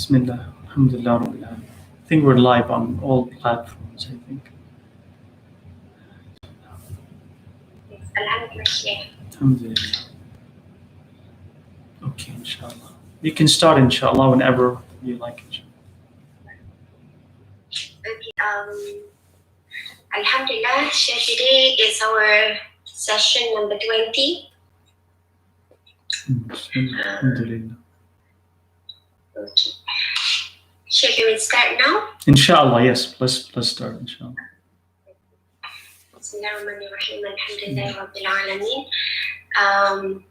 Bismillah. Alhamdulillah Rabbil Alamin. I think we're live on all platforms, I think. Alhamdulillah. Okay, inshallah. You can start, inshallah, whenever you like, inshallah. Okay, Alhamdulillah, so today is our session number 20. Alhamdulillah. Okay. Shall we start now? Inshallah, yes. Let's start, inshallah. Bismillahirrahmanirrahim. Alhamdulillah Rabbil Alameen.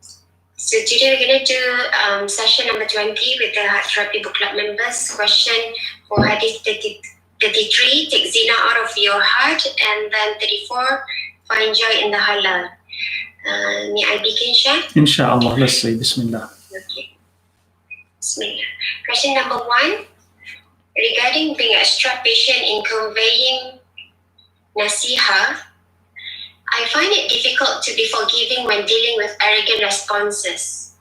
So today we're going to do session number 20 with the Heart Therapy Book Club members. Question for Hadith 33, take zina out of your heart, and then 34, find joy in the halal. May I begin, Shah? Inshallah, let's say Bismillah. Okay. Bismillah. Question number 1. Regarding being extra patient in conveying nasiha, I find it difficult to be forgiving when dealing with arrogant responses,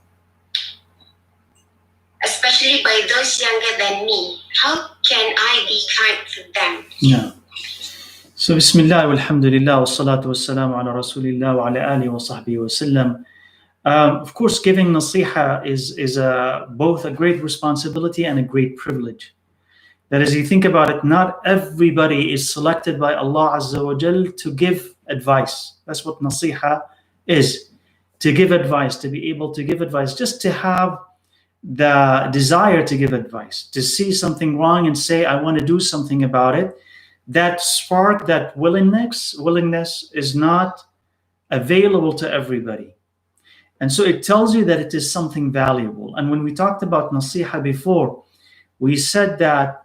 especially by those younger than me. How can I be kind to them? Yeah. So Bismillah, walhamdulillah, wa salatu wa salamu ala rasulillah wa ala alihi wa sahbihi wa sallam. Of course, giving nasiha is both a great responsibility and a great privilege. That as you think about it, not everybody is selected by Allah Azza wa Jal to give advice. That's what nasiha is. To give advice, to be able to give advice, just to have the desire to give advice, to see something wrong and say, I want to do something about it. That spark, that willingness is not available to everybody. And so it tells you that it is something valuable. And when we talked about nasiha before, we said that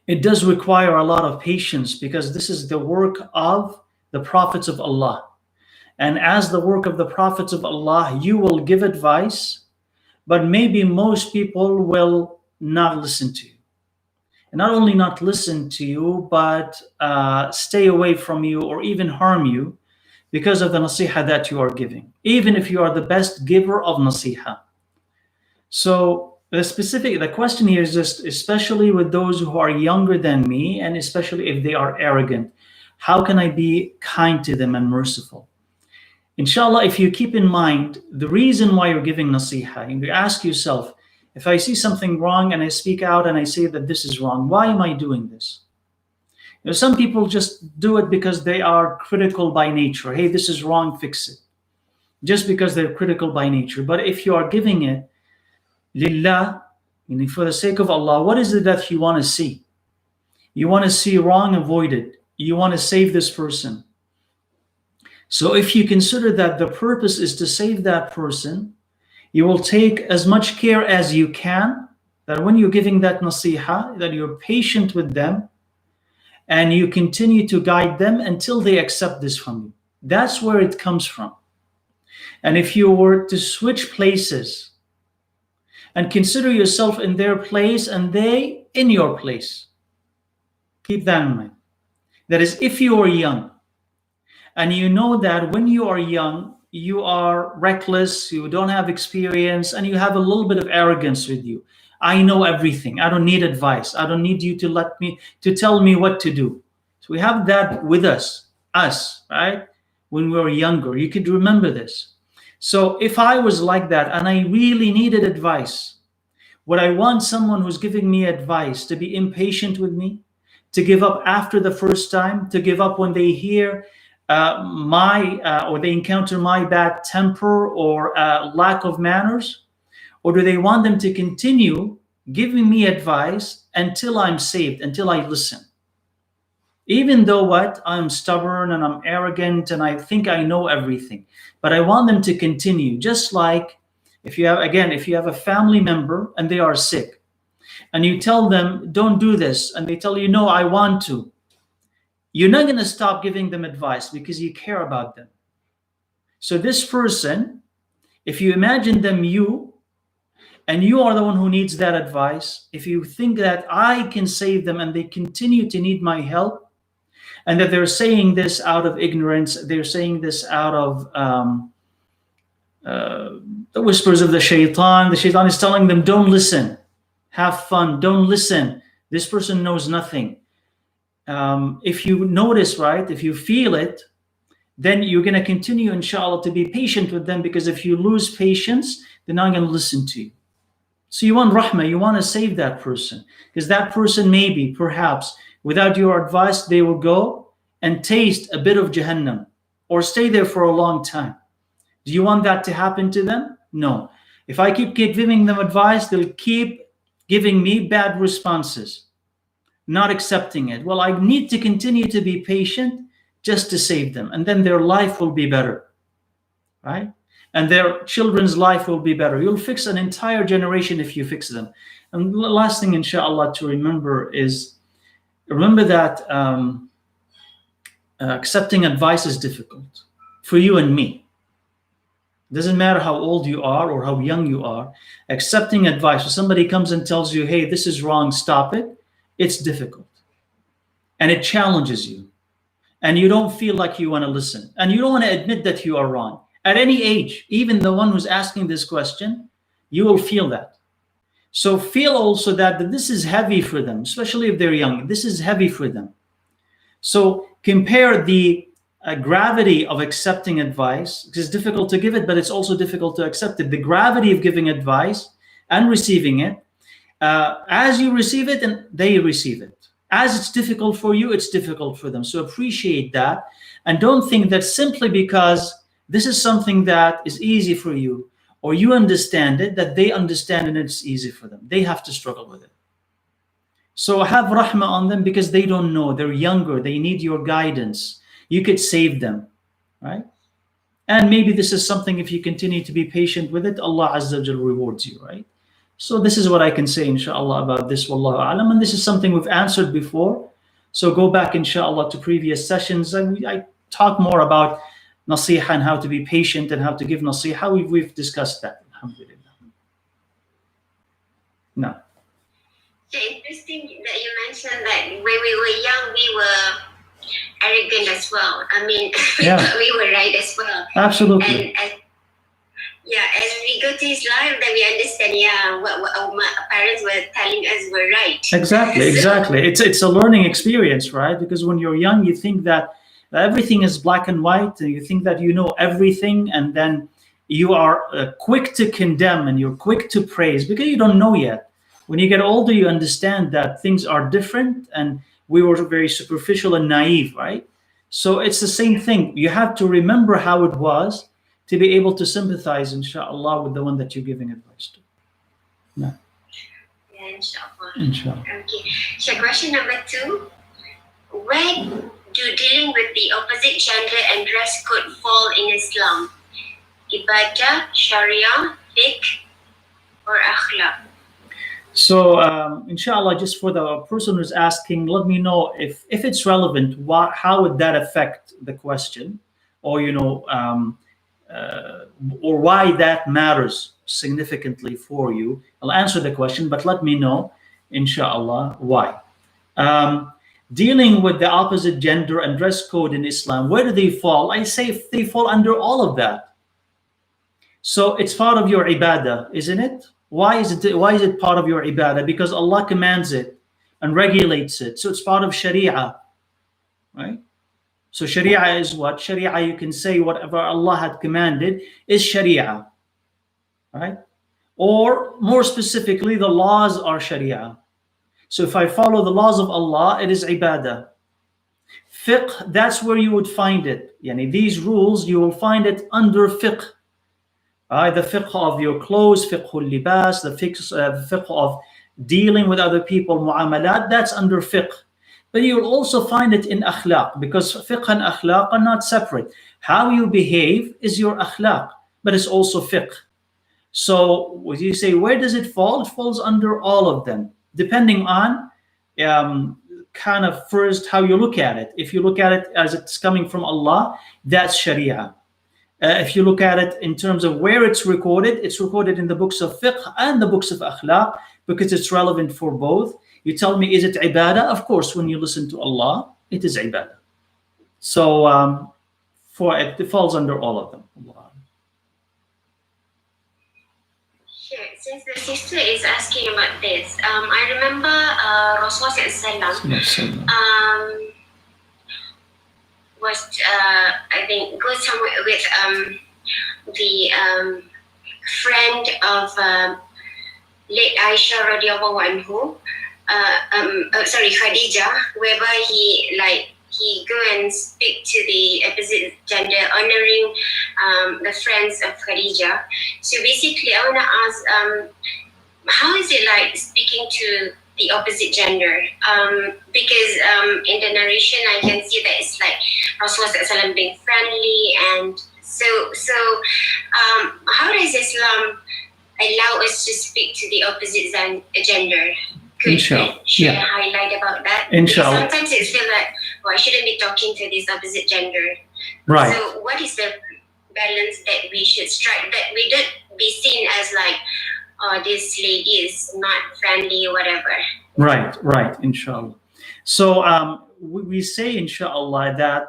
it does require a lot of patience, because this is the work of the prophets of Allah. And as the work of the prophets of Allah, you will give advice, but maybe most people will not listen to you. And not only not listen to you, but stay away from you or even harm you because of the nasiha that you are giving, even if you are the best giver of nasiha. So the question here is just, especially with those who are younger than me, and especially if they are arrogant, how can I be kind to them and merciful? Inshallah, if you keep in mind the reason why you're giving nasiha, and you ask yourself, if I see something wrong and I speak out and I say that this is wrong, why am I doing this? You know, some people just do it because they are critical by nature. Hey, this is wrong, fix it. Just because they're critical by nature. But if you are giving it lillah, meaning for the sake of Allah, what is it that you want to see? You want to see wrong avoided. You want to save this person. So if you consider that the purpose is to save that person, you will take as much care as you can, that when you're giving that nasiha, that you're patient with them, and you continue to guide them until they accept this from you. That's where it comes from. And if you were to switch places and consider yourself in their place and they in your place, keep that in mind. That is, if you are young, and you know that when you are young, you are reckless, you don't have experience, and you have a little bit of arrogance with you. I know everything. I don't need advice. I don't need you to tell me what to do. So we have that with us, right? When we were younger, you could remember this. So if I was like that and I really needed advice, would I want someone who's giving me advice to be impatient with me, to give up after the first time, to give up when they hear or they encounter my bad temper or lack of manners? Or do they want them to continue giving me advice until I'm saved, until I listen? Even though I'm stubborn and I'm arrogant and I think I know everything, but I want them to continue. Just like if you have a family member and they are sick, and you tell them, don't do this, and they tell you, no, I want to. You're not going to stop giving them advice because you care about them. So this person, if you imagine them and you are the one who needs that advice, if you think that I can save them and they continue to need my help, and that they're saying this out of ignorance, they're saying this out of the whispers of the shaitan is telling them, don't listen. have fun, don't listen, this person knows nothing. If you notice, right, if you feel it, then you're going to continue, inshallah, to be patient with them, because if you lose patience, they're not going to listen to you. So you want rahmah, you want to save that person, because that person maybe, perhaps, without your advice, they will go and taste a bit of Jahannam or stay there for a long time. Do you want that to happen to them? No. If I keep giving them advice, they'll keep giving me bad responses, not accepting it. Well, I need to continue to be patient just to save them, and then their life will be better, right? And their children's life will be better. You'll fix an entire generation if you fix them. And the last thing, inshallah, to remember is, remember that accepting advice is difficult for you and me. It doesn't matter how old you are or how young you are. Accepting advice, if somebody comes and tells you, hey, this is wrong, stop it, it's difficult. And it challenges you. And you don't feel like you want to listen. And you don't want to admit that you are wrong. At any age, even the one who's asking this question, you will feel that. So feel also that this is heavy for them, especially if they're young. This is heavy for them. So compare the gravity of accepting advice. It's difficult to give it, but it's also difficult to accept it. The gravity of giving advice and receiving it. As you receive it and they receive it. As it's difficult for you, it's difficult for them. So appreciate that. And don't think that simply because this is something that is easy for you, or you understand it, that they understand and it's easy for them. They have to struggle with it. So have rahmah on them, because they don't know. They're younger. They need your guidance. You could save them, right? And maybe this is something, if you continue to be patient with it, Allah Azza wa Jal rewards you, right? So this is what I can say, inshallah, about this, wallahu a'lam. And this is something we've answered before. So go back, inshallah, to previous sessions. And I talk more about nasiha and how to be patient and how to give nasiha. We've discussed that, alhamdulillah. No. So interesting that you mentioned that when we were young, we were arrogant as well. I mean, Yeah. we were right as well. Absolutely. And as we go to his life, then we understand, what our parents were telling us were right. Exactly. It's a learning experience, right? Because when you're young, you think that everything is black and white, and you think that you know everything, and then you are quick to condemn and you're quick to praise because you don't know yet. When you get older, you understand that things are different, and we were very superficial and naive, right? So it's the same thing. You have to remember how it was to be able to sympathize, inshallah, with the one that you're giving advice to. No. Yeah, inshallah. Inshallah. Okay. So question number 2. Where do dealing with the opposite gender and dress code fall in Islam? Ibadah, Sharia, fiqh, or akhlaq? So, inshallah, just for the person who's asking, let me know if it's relevant. How would that affect the question, or or why that matters significantly for you? I'll answer the question, but let me know, inshallah, why. Dealing with the opposite gender and dress code in Islam, where do they fall? I say they fall under all of that. So it's part of your ibadah, isn't it? Why is it part of your ibadah? Because Allah commands it and regulates it. So it's part of Sharia, right? So Sharia is what? Sharia, you can say whatever Allah had commanded is Sharia, right? Or more specifically, the laws are Sharia. So if I follow the laws of Allah, it is ibadah. Fiqh, that's where you would find it. These rules, you will find it under fiqh. The fiqh of your clothes, fiqhul libas, the fiqh of dealing with other people, mu'amalat, that's under fiqh. But you'll also find it in akhlaq, because fiqh and akhlaq are not separate. How you behave is your akhlaq, but it's also fiqh. So when you say, where does it fall? It falls under all of them, depending on kind of first how you look at it. If you look at it as it's coming from Allah, that's Sharia. If you look at it in terms of where it's recorded in the books of fiqh and the books of akhlaq, because it's relevant for both. You tell me, is it ibadah? Of course, when you listen to Allah, it is ibadah. So it falls under all of them. Sure. Since the sister is asking about this, I remember Rasulullah SAW was I think goes somewhere with the friend of late Aisha radiallahu anhu, Khadija, whereby he go and speak to the opposite gender, honoring the friends of Khadija. So basically, I want to ask, how is it like speaking to the opposite gender? Because in the narration, I can see that it's like Rasulullah being friendly, and so how does Islam allow us to speak to the opposite gender? Could you highlight about that? Inshallah. Because sometimes it feels like, I shouldn't be talking to this opposite gender. Right. So what is the balance that we should strike, that we don't be seen as like, oh, this lady is not friendly or whatever? Right, inshallah. So we say, inshallah, that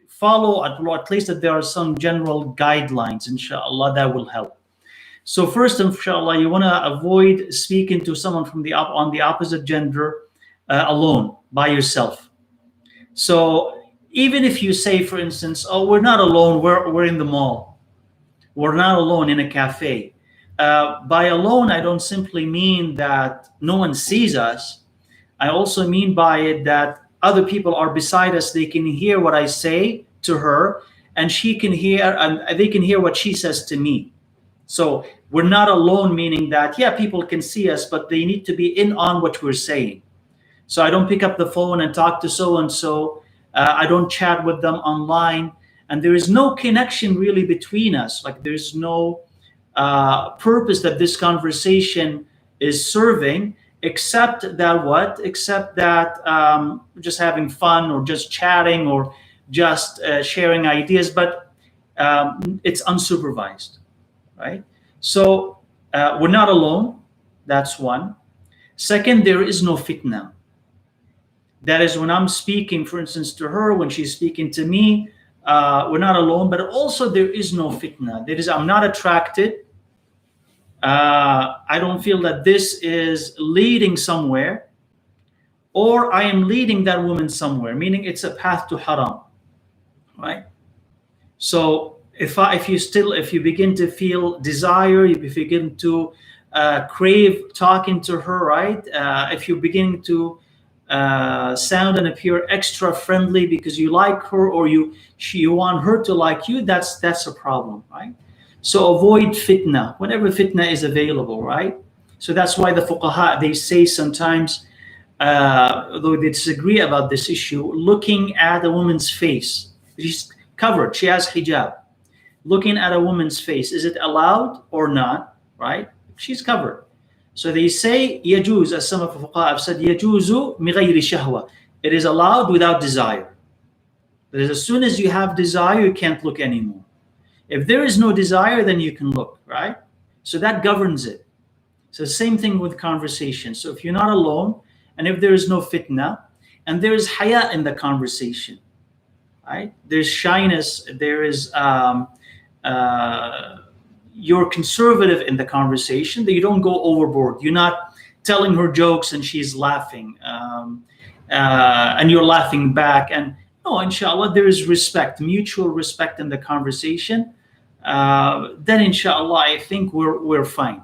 follow at least that there are some general guidelines, inshallah, that will help. So first, inshallah, you want to avoid speaking to someone from on the opposite gender alone, by yourself. So even if you say, for instance, oh, we're not alone, we're in the mall, we're not alone in a cafe. By alone, I don't simply mean that no one sees us. I also mean by it that other people are beside us. They can hear what I say to her, and she can hear, and they can hear what she says to me. So we're not alone, meaning that, yeah, people can see us, but they need to be in on what we're saying. So I don't pick up the phone and talk to so-and-so. I don't chat with them online. And there is no connection really between us. Like there's no purpose that this conversation is serving, except that Except that just having fun, or just chatting, or just sharing ideas, but it's unsupervised, right? So we're not alone. That's one. Second, there is no fitna. That is, when I'm speaking, for instance, to her, when she's speaking to me, we're not alone, but also there is no fitna. That is, I'm not attracted. I don't feel that this is leading somewhere, or I am leading that woman somewhere, meaning it's a path to haram, right? So if you begin to feel desire, if you begin to crave talking to her, right? If you begin to sound and appear extra friendly because you like her, or you want her to like you, that's a problem, right? So avoid fitna whenever fitna is available, right? So that's why the fuqaha, they say sometimes, though they disagree about this issue, looking at a woman's face, she's covered, she has hijab, looking at a woman's face, is it allowed or not, right? She's covered. So they say, yajuz, as some of the fuqaha have said, yajuzu mi ghayri shahwa. It is allowed without desire. That is, as soon as you have desire, you can't look anymore. If there is no desire, then you can look, right? So that governs it. So same thing with conversation. So if you're not alone, and if there is no fitna, and there is haya in the conversation, right? There's shyness, there is you're conservative in the conversation, that you don't go overboard. You're not telling her jokes and she's laughing, and you're laughing back. And no, inshallah, there is respect, mutual respect in the conversation. Then inshallah, I think we're fine.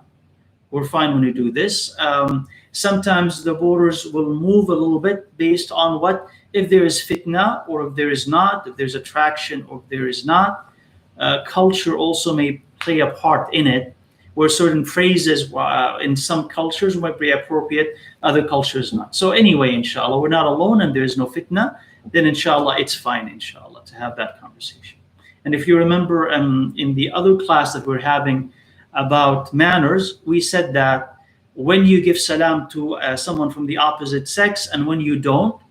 We're fine when we do this. Sometimes the borders will move a little bit based on if there is fitna or if there is not, if there's attraction or if there is not. Culture also may play a part in it, where certain phrases in some cultures might be appropriate, other cultures not. So anyway, inshallah, we're not alone and there is no fitna, then inshallah, it's fine, inshallah, to have that conversation. And if you remember in the other class that we're having about manners, we said that when you give salam to someone from the opposite sex and when you don't,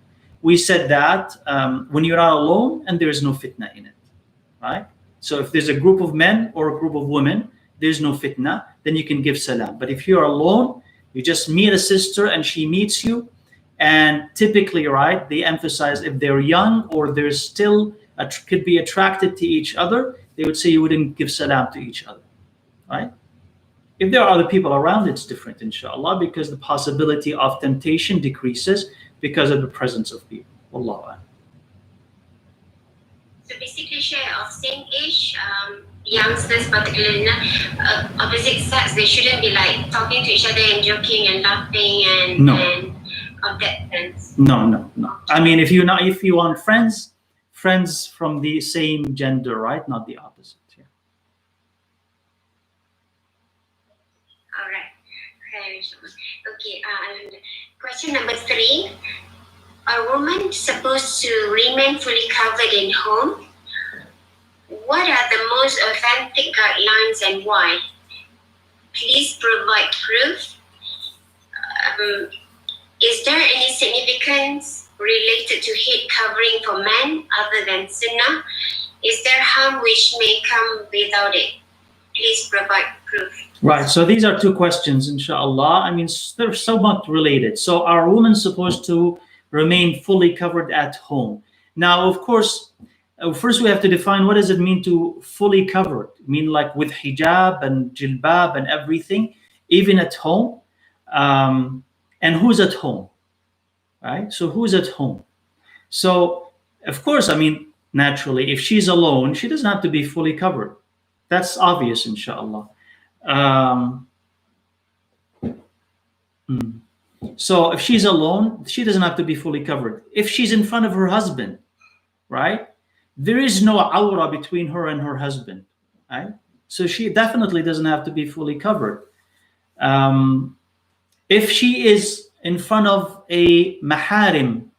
we said that when you're not alone and there is no fitna in it, right? So if there's a group of men or a group of women, there's no fitna, then you can give salam. But if you're alone, you just meet a sister and she meets you, and typically, right, they emphasize if they're young or they're still could be attracted to each other, they would say you wouldn't give salam to each other, right? If there are other people around, it's different, inshallah, because the possibility of temptation decreases because of the presence of people. Wallahu a'lam. So basically, share of same age, youngsters particularly, opposite sex, they shouldn't be like talking to each other and joking and laughing and, No. and of that sense. No. I mean, if you want friends from the same gender, right? Not the opposite. Yeah. All right. Okay. Question number 3. Are women supposed to remain fully covered in home? What are the most authentic guidelines and why? Please provide proof. Is there any significance related to head covering for men other than sunnah? Is there harm which may come without it? Please provide proof. Right. So these are two questions, inshallah. I mean, they're somewhat related. So are women supposed to remain fully covered at home? Now, of course, first we have to define what does it mean to fully covered. I mean, like with hijab and jilbab and everything, even at home. And who's at home, right? So who's at home? So of course, I mean, naturally, if she's alone, she doesn't have to be fully covered. That's obvious, inshallah. So if she's alone, she doesn't have to be fully covered. If she's in front of her husband, right? There is no awra between her and her husband, right? So she definitely doesn't have to be fully covered. If she is in front of a mahrams,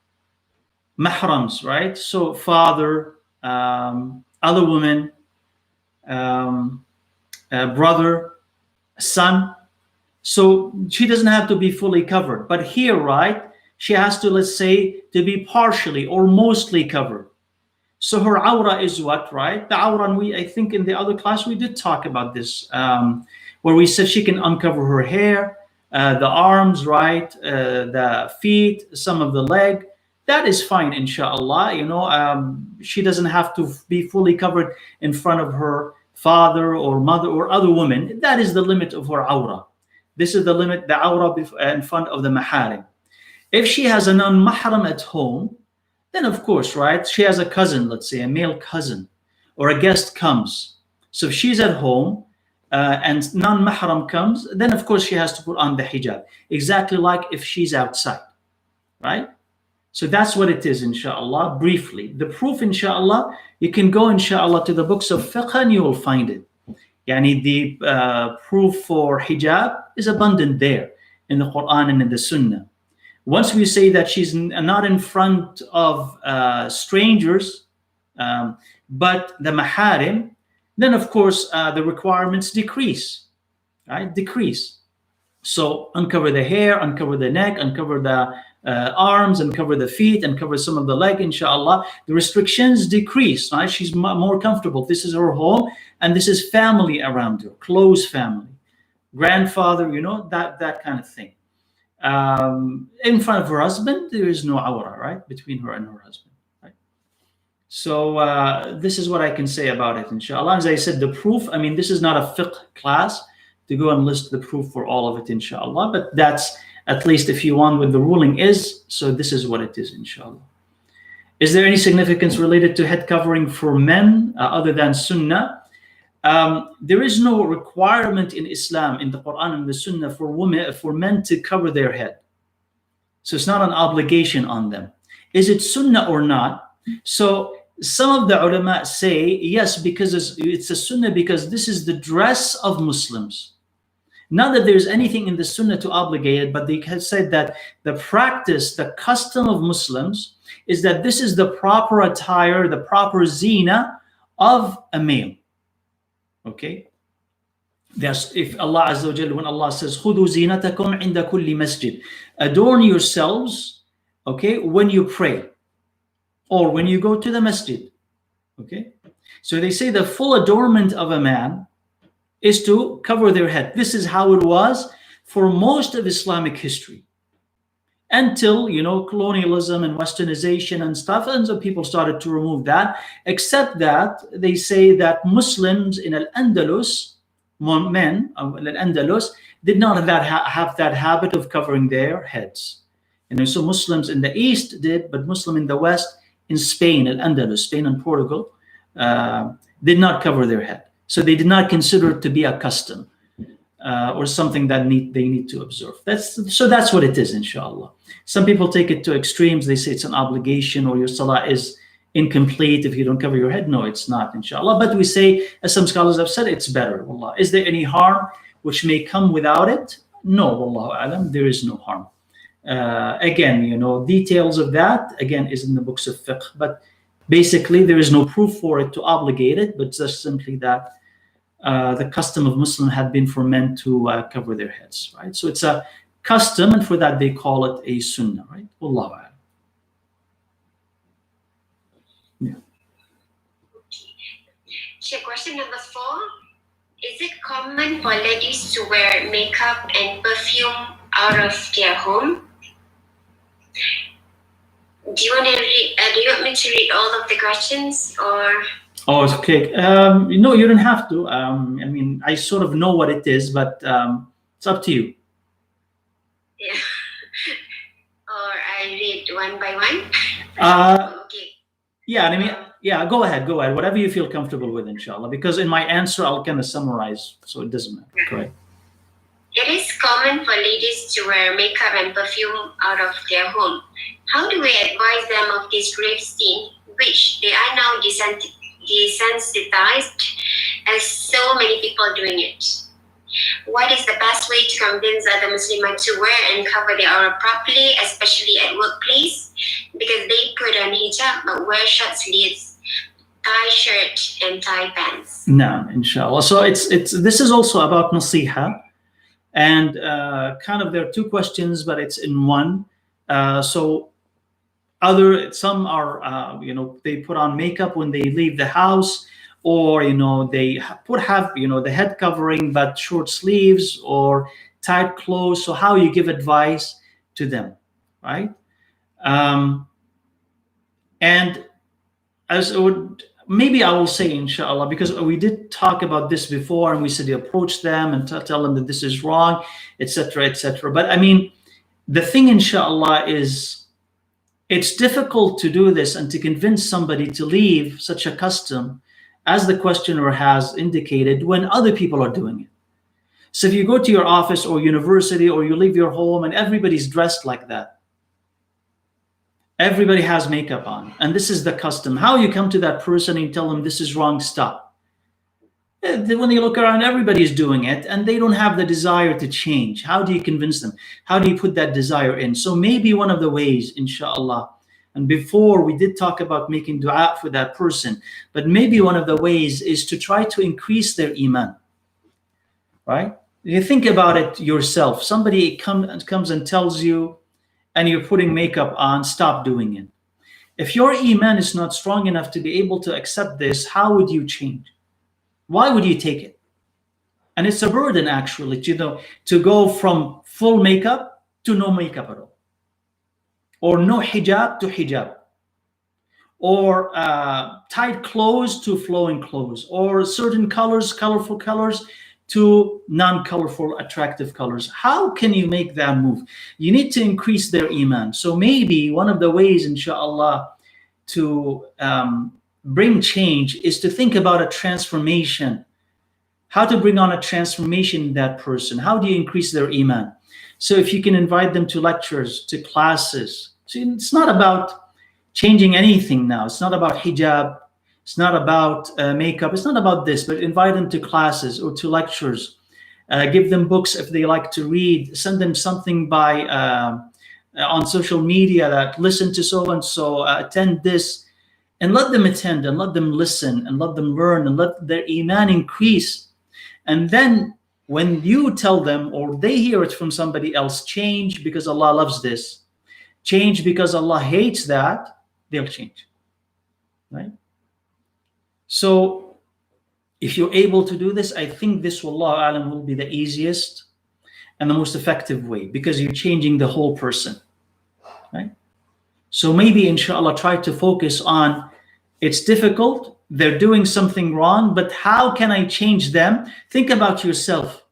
right? So father, other woman, brother, son. So she doesn't have to be fully covered. But here, right, she has to, let's say, to be partially or mostly covered. So her awra is what, right? The awra, and I think in the other class we did talk about this, where we said she can uncover her hair, the arms, right, the feet, some of the leg. That is fine, inshallah. You know, she doesn't have to be fully covered in front of her father or mother or other women. That is the limit of her awra. This is the limit, the awra in front of the maharim. If she has a non-mahram at home, then of course, right, she has a cousin, let's say a male cousin, or a guest comes. So if she's at home and non-mahram comes, then of course she has to put on the hijab. Exactly like if she's outside, right? So that's what it is, inshallah, briefly. The proof, inshallah, you can go, inshallah, to the books of fiqh and you will find it. Yani the proof for hijab is abundant there in the Quran and in the Sunnah. Once we say that she's not in front of strangers, but the maharim, then of course the requirements decrease, right? Decrease. So uncover the hair, uncover the neck, uncover the arms, uncover the feet, uncover some of the leg, inshallah. The restrictions decrease, right? She's more comfortable. This is her home, and this is family around her, close family, grandfather, you know, that kind of thing. In front of her husband, there is no awra, right, between her and her husband, right? So this is what I can say about it, inshallah. As I said, the proof, I mean, this is not a fiqh class to go and list the proof for all of it, inshallah, but that's at least if you want what the ruling is. So this is what it is, inshallah. Is there any significance related to head covering for men other than sunnah? There is no requirement in Islam, in the Quran and the Sunnah, for men to cover their head. So it's not an obligation on them. Is it sunnah or not? So some of the ulama say yes, because it's a sunnah because this is the dress of Muslims. Not that there's anything in the sunnah to obligate it, but they have said that the practice, the custom of Muslims is that this is the proper attire, the proper zina of a male. Okay, that's if Allah Azza wa Jalla, when Allah says خُذُوا زِينَتَكُمْ عِنْدَ كُلِّ مَسْجِدٍ, adorn yourselves, okay, when you pray or when you go to the masjid. Okay, so they say the full adornment of a man is to cover their head. This is how it was for most of Islamic history, until, you know, colonialism and westernization and stuff, and so people started to remove that, except that they say that Muslims in Al-Andalus, men in Andalus did not have that habit of covering their heads. So Muslims in the East did, but Muslim in the West, in Spain, Al-Andalus, Spain and Portugal, did not cover their head. So they did not consider it to be a custom or something that they need to observe. That's what it is, inshallah. Some people take it to extremes. They say it's an obligation, or your salah is incomplete if you don't cover your head. No, it's not, inshallah. But we say, as some scholars have said, it's better. Wallah. Is there any harm which may come without it? No, wallahu alam, there is no harm. Again, details of that, again, is in the books of fiqh. But basically, there is no proof for it to obligate it, but just simply that the custom of Muslim had been for men to cover their heads, right? So it's a custom, and for that they call it a sunnah, right? Wallahu a'lam. Yeah. Okay. Question number 4. Is it common for ladies to wear makeup and perfume out of their home? Do you want me to read all of the questions, or? Oh, it's okay. No, you don't have to. I sort of know what it is, but it's up to you. Yeah. Or I read one by one? Okay. Yeah, go ahead. Whatever you feel comfortable with, inshallah. Because in my answer, I'll kind of summarize, so it doesn't matter. Correct. It is common for ladies to wear makeup and perfume out of their home. How do we advise them of this grave sin, which they are now desensitized, as so many people doing it? What is the best way to convince other Muslims to wear and cover their aura properly, especially at workplace? Because they put on hijab but wear short sleeves, tie shirt, and tie pants. No, inshallah. So this is also about nasiha, and kind of there are two questions, but it's in one. Some are they put on makeup when they leave the house, or they have the head covering but short sleeves or tight clothes. So how you give advice to them, right? And as maybe I will say, inshallah, because we did talk about this before, and we said you approach them and tell them that this is wrong, etc., etc. But the thing, inshallah, is it's difficult to do this and to convince somebody to leave such a custom, as the questioner has indicated, when other people are doing it. So if you go to your office or university, or you leave your home and everybody's dressed like that, everybody has makeup on, and this is the custom, how you come to that person and tell them this is wrong, stop? When they look around, everybody's doing it, and they don't have the desire to change. How do you convince them? How do you put that desire in? So maybe one of the ways, inshallah, and before we did talk about making dua for that person, but maybe one of the ways is to try to increase their iman, right? You think about it yourself. Somebody comes and tells you, and you're putting makeup on, stop doing it. If your iman is not strong enough to be able to accept this, how would you change? Why would you take it? And it's a burden, actually, to go from full makeup to no makeup at all, or no hijab to hijab, or tight clothes to flowing clothes, or certain colors, colorful colors, to non-colorful, attractive colors. How can you make that move? You need to increase their iman. So maybe one of the ways, inshallah, to bring change is to think about a transformation. How to bring on a transformation in that person? How do you increase their iman? So if you can invite them to lectures, to classes. So it's not about changing anything now. It's not about hijab. It's not about makeup. It's not about this, but invite them to classes or to lectures. Give them books if they like to read. Send them something by on social media, that listen to so-and-so, attend this, and let them attend and let them listen and let them learn and let their iman increase. And then when you tell them, or they hear it from somebody else, change because Allah loves this, change because Allah hates that, they'll change, right? So if you're able to do this, I think this, wallahu alam, will be the easiest and the most effective way, because you're changing the whole person, right? So maybe, inshallah, try to focus on, it's difficult, they're doing something wrong, but how can I change them? Think about yourself.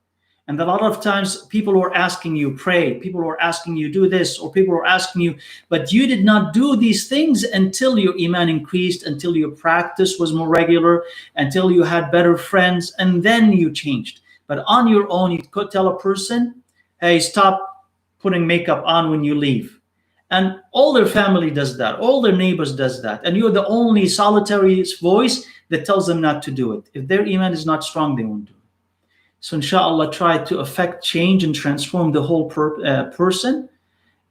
And a lot of times people were asking you, pray, people were asking you, do this, or people were asking you, but you did not do these things until your iman increased, until your practice was more regular, until you had better friends, and then you changed. But on your own, you could tell a person, hey, stop putting makeup on when you leave. And all their family does that, all their neighbors does that, and you're the only solitary voice that tells them not to do it. If their iman is not strong, they won't do it. So inshallah, try to affect change and transform the whole person,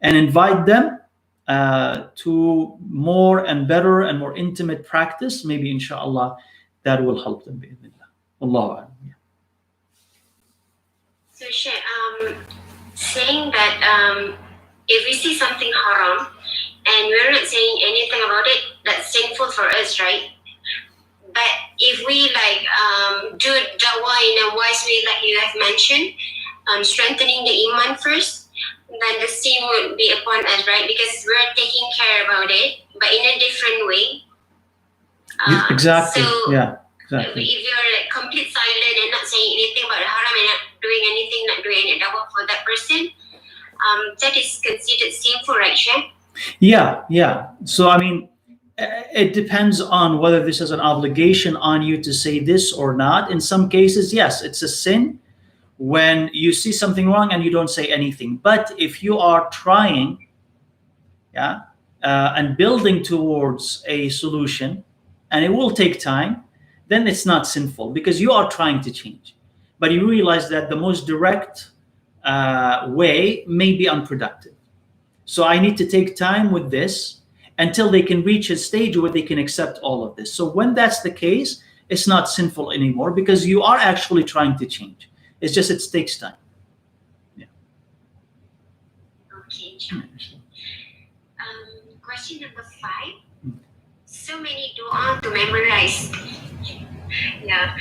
and invite them to more and better and more intimate practice. Maybe inshallah that will help them. Allahu A'lam. Yeah. So Sheikh, saying that if we see something haram and we're not saying anything about it, that's sinful for us, right? But if we do dawah in a wise way, like you have mentioned, strengthening the iman first, then the sin would be upon us, right? Because we're taking care about it, but in a different way. Exactly. So yeah. Exactly. If you're like complete silent and not saying anything about the haram and not doing anything, not doing any dawah for that person, that is considered sinful, right, Sheikh? Yeah. So I mean, it depends on whether this is an obligation on you to say this or not. In some cases, yes, it's a sin when you see something wrong and you don't say anything. But if you are trying, and building towards a solution, and it will take time, then it's not sinful because you are trying to change. But you realize that the most direct way may be unproductive. So I need to take time with this until they can reach a stage where they can accept all of this. So when that's the case, it's not sinful anymore because you are actually trying to change. It's just it takes time. Yeah. Okay. Question number 5. So many dua to memorize. Yeah.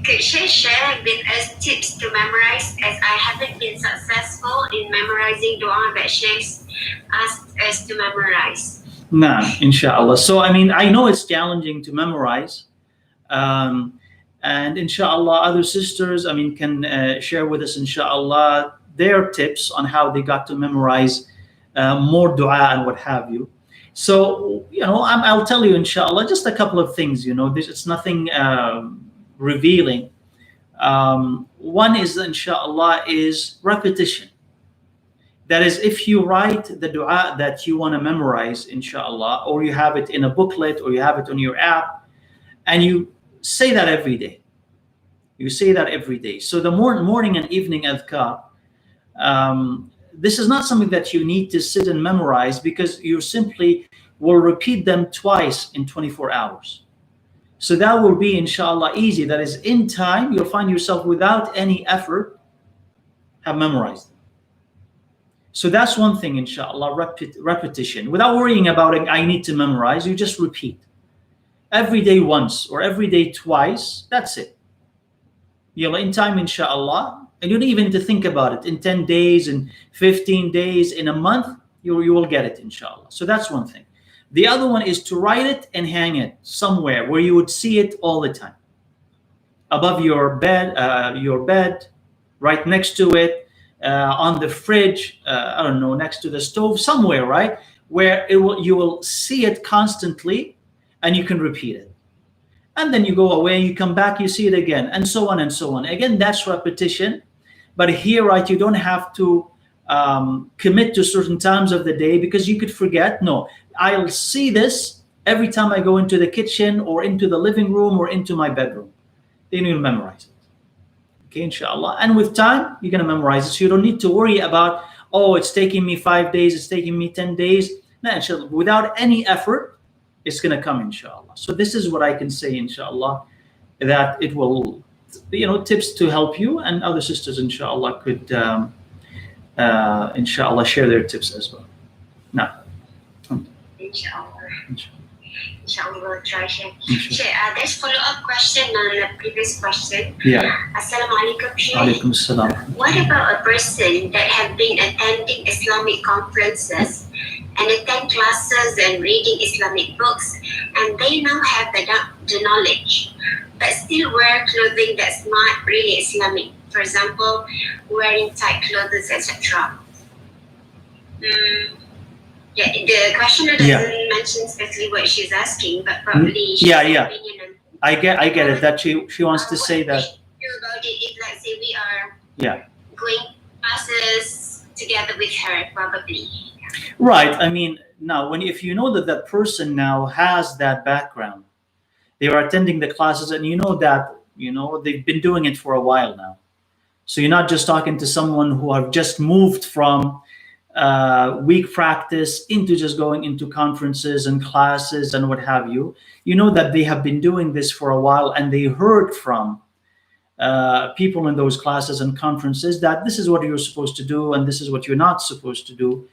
Could Sheikh share with us tips to memorize, as I haven't been successful in memorizing dua that Sheikh asked us to memorize? Nah, inshallah. So I mean, I know it's challenging to memorize, and inshallah, other sisters, I mean, can share with us, inshallah, their tips on how they got to memorize more dua and what have you. So I'll tell you, inshallah, just a couple of things. It's nothing revealing. One is, inshallah, is repetition. That is, if you write the dua that you want to memorize, inshallah, or you have it in a booklet or you have it on your app, and you say that every day. You say that every day. So the morning and evening adhkar, this is not something that you need to sit and memorize because you simply will repeat them twice in 24 hours. So that will be, inshallah, easy. That is, in time, you'll find yourself without any effort have memorized them. So that's one thing, inshallah, repetition. Without worrying about it, I need to memorize, you just repeat. Every day once or every day twice, that's it. In time, inshallah, and you don't even need to think about it. In 10 days, in 15 days, in a month, you will get it, inshallah. So that's one thing. The other one is to write it and hang it somewhere where you would see it all the time. Above your bed, right next to it, on the fridge, I don't know, next to the stove, somewhere, right? Where you will see it constantly and you can repeat it. And then you go away, you come back, you see it again, and so on and so on. Again, that's repetition. But here, right, you don't have to commit to certain times of the day because you could forget. No, I'll see this every time I go into the kitchen or into the living room or into my bedroom. Then you'll memorize it. Okay, inshallah. And with time, you're going to memorize it. So you don't need to worry about, oh, it's taking me 5 days, it's taking me 10 days. No, inshallah, without any effort, it's going to come, inshallah. So this is what I can say, inshallah, that it will, tips to help you, and other sisters, inshallah, could, inshallah, share their tips as well. Now. Inshallah. Inshallah, we'll try, Sheikh. There's follow-up question on the previous question. Yeah. Assalamu alaikum, Sheikh. Alaikum assalam. What about a person that have been attending Islamic conferences and attend classes and reading Islamic books, and they now have the the knowledge, but still wear clothing that's not really Islamic. For example, wearing tight clothes, etc. Yeah, the questioner doesn't mention specifically what she's asking, but probably she has an opinion on. I get it. That she wants to say that. Feel about it if, let's say, we are going classes together with her, probably. Right. I mean, now if you know that that person now has that background, they are attending the classes, and you know that they've been doing it for a while now. So you're not just talking to someone who have just moved from week practice into just going into conferences and classes and what have you. You know that they have been doing this for a while, and they heard from people in those classes and conferences that this is what you're supposed to do and this is what you're not supposed to do.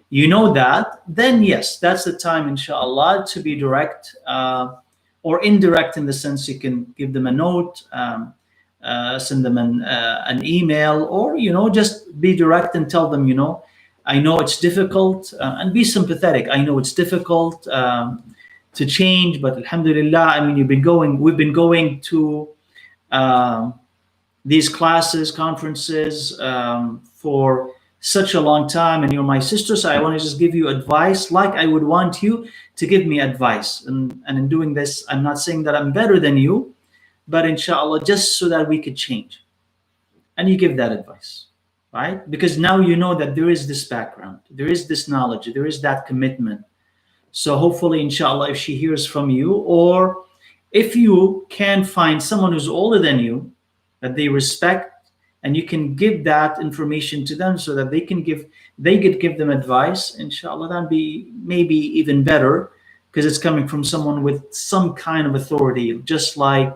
You know that, then yes, that's the time, inshallah, to be direct or indirect, in the sense you can give them a note, send them an email, or just be direct and tell them, I know it's difficult, and be sympathetic. I know it's difficult to change, but alhamdulillah, I mean, we've been going to these classes, conferences for such a long time, and you're my sister, so I want to just give you advice like I would want you to give me advice. And in doing this, I'm not saying that I'm better than you, but inshallah, just so that we could change. And you give that advice, right? Because now you know that there is this background, there is this knowledge, there is that commitment. So hopefully, inshallah, if she hears from you, or if you can find someone who's older than you that they respect, and you can give that information to them so that they could give them advice, inshallah, that'd be maybe even better, because it's coming from someone with some kind of authority, just like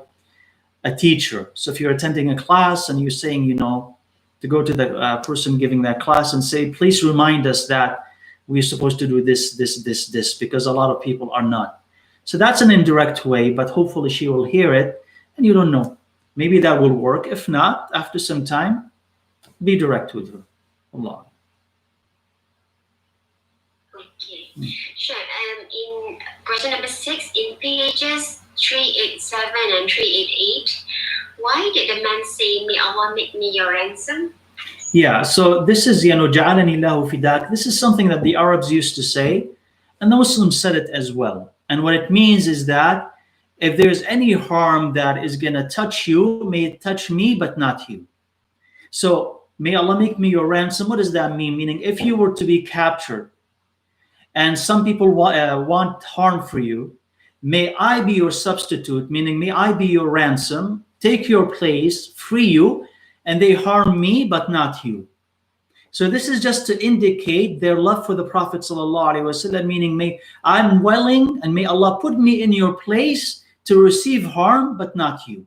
a teacher. So if you're attending a class and you're saying, to go to the person giving that class and say, please remind us that we're supposed to do this, because a lot of people are not. So that's an indirect way, but hopefully she will hear it, and you don't know. Maybe that will work. If not, after some time, be direct with her. Allah. Okay. Sure. In question number 6, in pages 387 and 388, why did the man say, may Allah make me your ransom? Yeah, so this is, جَعَلَنِي اللَّهُ فِدَاكَ. This is something that the Arabs used to say, and the Muslims said it as well. And what it means is that if there's any harm that is going to touch you, may it touch me, but not you. So may Allah make me your ransom. What does that mean? Meaning, if you were to be captured and some people want harm for you, may I be your substitute, meaning may I be your ransom, take your place, free you, and they harm me, but not you. So this is just to indicate their love for the Prophet ﷺ, meaning may I'm willing and may Allah put me in your place to receive harm, but not you.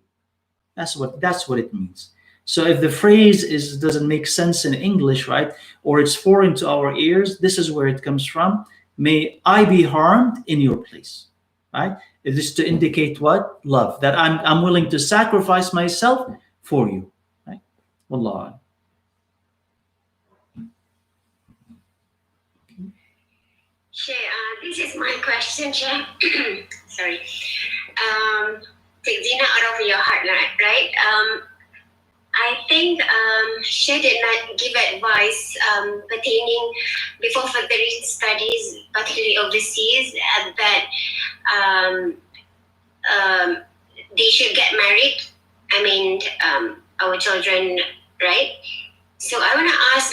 That's what it means. So if the phrase doesn't make sense in English, right, or it's foreign to our ears, this is where it comes from. May I be harmed in your place, right? It is to indicate what? Love. That I'm willing to sacrifice myself for you, right? Wallah. Sure. This is my question, Sheikh. Sorry. Take zina out of your heart, right? I think Sheikh did not give advice pertaining before furthering studies, particularly overseas, that they should get married. I mean, our children, right? So I want to ask,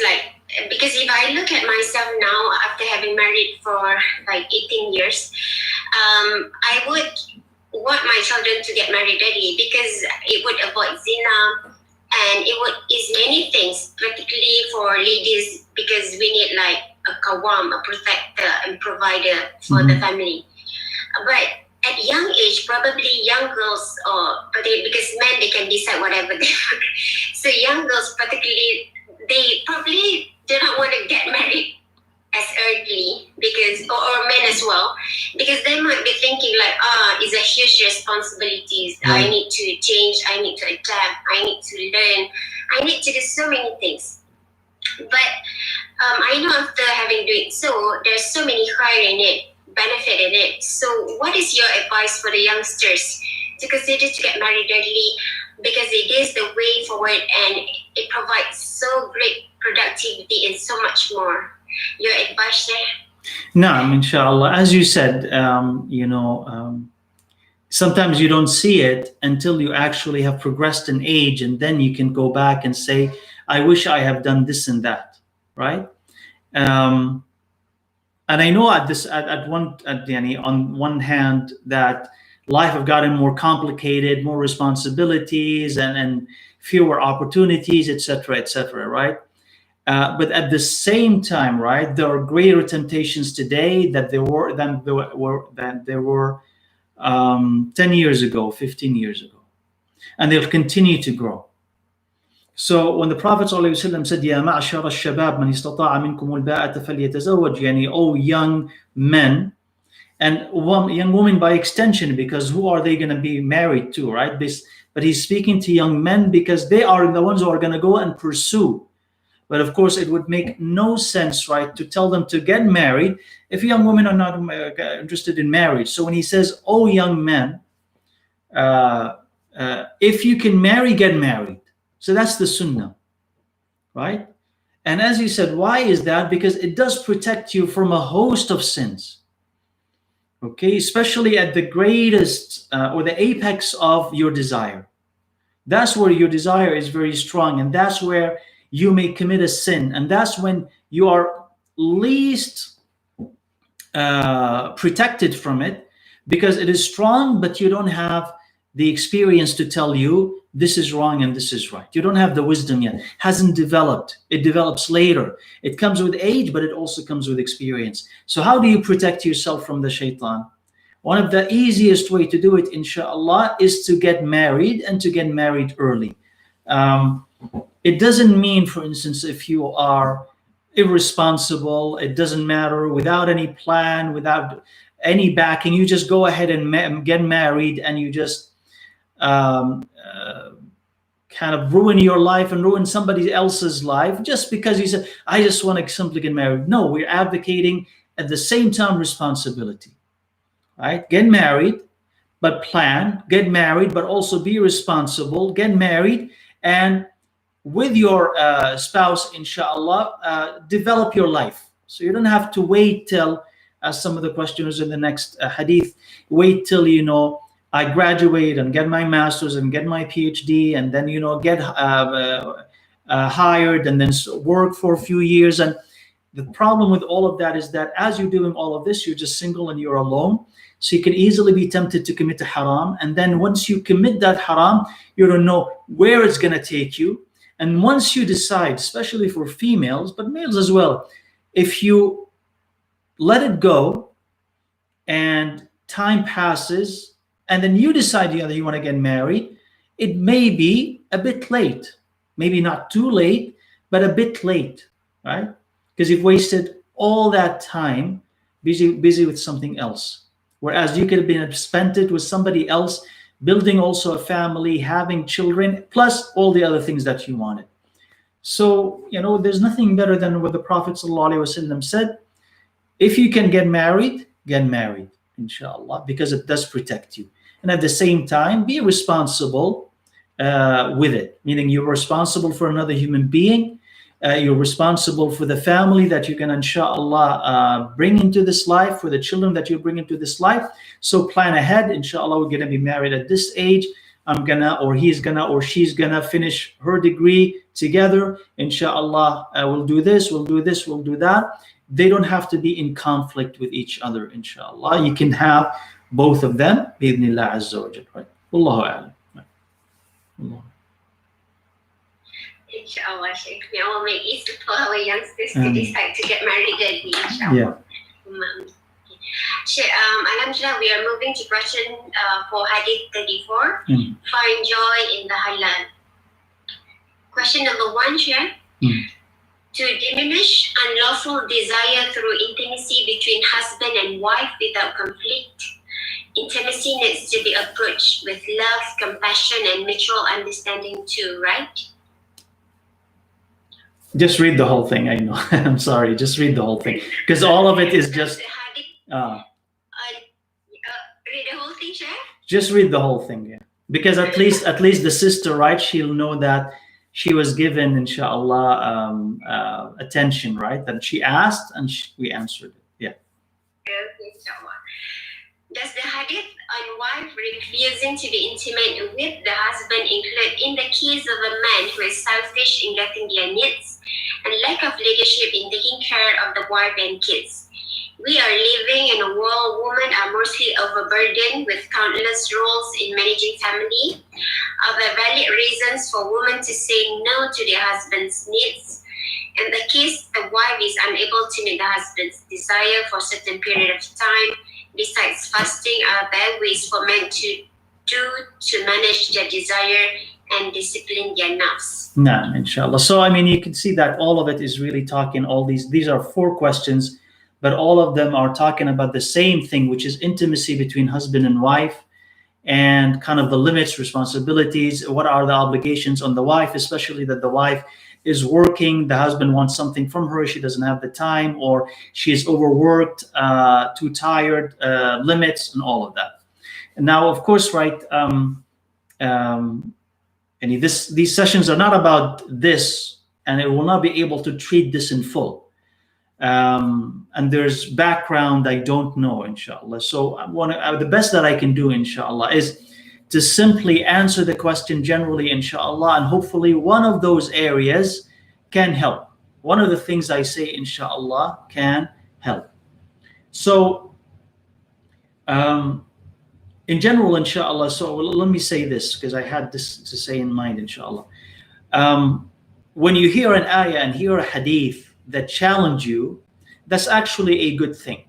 because if I look at myself now after having married for 18 years, I would want my children to get married early, because it would avoid zina, and it would ease many things, particularly for ladies, because we need a kawam, a protector and provider for the family. But at young age, probably young girls, because men, they can decide whatever they want. So young girls particularly, they probably do not want to get married as early, because or men as well, because they might be thinking it's a huge responsibility. I need to change, I need to adapt, I need to learn, I need to do so many things. But I know after having doing so, there's so many khair in it. benefit in it. So what is your advice for the youngsters to consider to get married early, because it is the way forward and it provides so great productivity and so much more? Your advice there? Naam, inshallah. As you said, sometimes you don't see it until you actually have progressed in age, and then you can go back and say, I wish I have done this and that, right? And I know on one hand that life have gotten more complicated, more responsibilities, and fewer opportunities, etc., right? But at the same time, right, there are greater temptations today that there were 10 years ago, 15 years ago, and they'll continue to grow. So when the Prophet ﷺ said, "Ya ma'shar al-shabab man istata'a minkum al-ba'ata falyatazawwaj," yani, oh young men, and young women by extension, because who are they going to be married to, right? But he's speaking to young men because they are the ones who are going to go and pursue. But of course, it would make no sense, right, to tell them to get married if young women are not interested in marriage. So when he says, "Oh, young men, if you can marry, get married." So that's the sunnah, right? And as you said, why is that? Because it does protect you from a host of sins. Okay, especially at the greatest or the apex of your desire. That's where your desire is very strong, and that's where you may commit a sin, and that's when you are least protected from it, because it is strong, but you don't have the experience to tell you this is wrong and this is right. You don't have the wisdom yet. Hasn't developed. It develops later. It comes with age, but it also comes with experience. So how do you protect yourself from the shaitan? One of the easiest way to do it, inshallah, is to get married, and to get married early. It doesn't mean, for instance, if you are irresponsible, it doesn't matter, without any plan, without any backing, you just go ahead and get married, and you just kind of ruin your life and ruin somebody else's life just because you said, I just want to simply get married. No, we're advocating at the same time responsibility, right? Get married, but plan. Get married, but also be responsible. Get married, and with your spouse, inshallah, develop your life. So you don't have to wait till, as some of the questioners in the next hadith, wait till, I graduate and get my master's and get my PhD, and then, get hired, and then work for a few years. And the problem with all of that is that as you're doing all of this, you're just single and you're alone. So you can easily be tempted to commit a haram. And then once you commit that haram, you don't know where it's going to take you. And once you decide, especially for females, but males as well, if you let it go and time passes, and then you decide that you want to get married, it may be a bit late. Maybe not too late, but a bit late, right? Because you've wasted all that time busy with something else. Whereas you could have been spent it with somebody else, building also a family, having children, plus all the other things that you wanted. So, there's nothing better than what the Prophet ﷺ said. If you can get married, inshallah, because it does protect you. And at the same time, be responsible with it, meaning you're responsible for another human being. You're responsible for the family that you can, inshallah, bring into this life, for the children that you bring into this life. So plan ahead. Inshallah, we're going to be married at this age. He's gonna, or she's gonna finish her degree together. Inshallah, we'll do this, we'll do this, we'll do that. They don't have to be in conflict with each other, inshallah. You can have both of them, bi'idhnillah azza wa jal, right? Wallahu a'lam. Allah. Inshallah, Sheikh, may Allah make easy for our youngsters to decide to get married early, inshallah. Yeah. Sheikh, alhamdulillah, we are moving to question for Hadith 34. Find joy in the halal. Question number 1, Sheikh. To diminish unlawful desire through intimacy between husband and wife without conflict, intimacy needs to be approached with love, compassion, and mutual understanding too, right? Just read the whole thing. I know. I'm sorry. Just read the whole thing, because all of it is just Just read the whole thing, yeah. Because at least the sister, right? She'll know that she was given, inshallah, attention, right? That she asked and we answered it. Yeah. Okay, inshallah. Does the hadith on wife refusing to be intimate with the husband include in the case of a man who is selfish in getting their needs and lack of leadership in taking care of the wife and kids? We are living in a world women are mostly overburdened with countless roles in managing family. Are there valid reasons for women to say no to their husband's needs? In the case the wife is unable to meet the husband's desire for a certain period of time, besides fasting, are there ways for men to do to manage their desire and discipline their nafs? No, inshallah. So I mean, you can see that all of it is really talking. All these are 4 questions, but all of them are talking about the same thing, which is intimacy between husband and wife, and kind of the limits, responsibilities. What are the obligations on the wife, especially that the wife is working, the husband wants something from her, she doesn't have the time, or she is overworked, too tired, limits, and all of that. And now, of course, right, these sessions are not about this, and it will not be able to treat this in full. And there's background I don't know, inshallah. So the best that I can do, inshallah, is to simply answer the question generally, inshallah, and hopefully one of those areas can help. One of the things I say, inshallah, can help. So in general, inshallah, so let me say this, because I had this to say in mind, inshallah. When you hear an ayah and hear a hadith that challenge you, that's actually a good thing.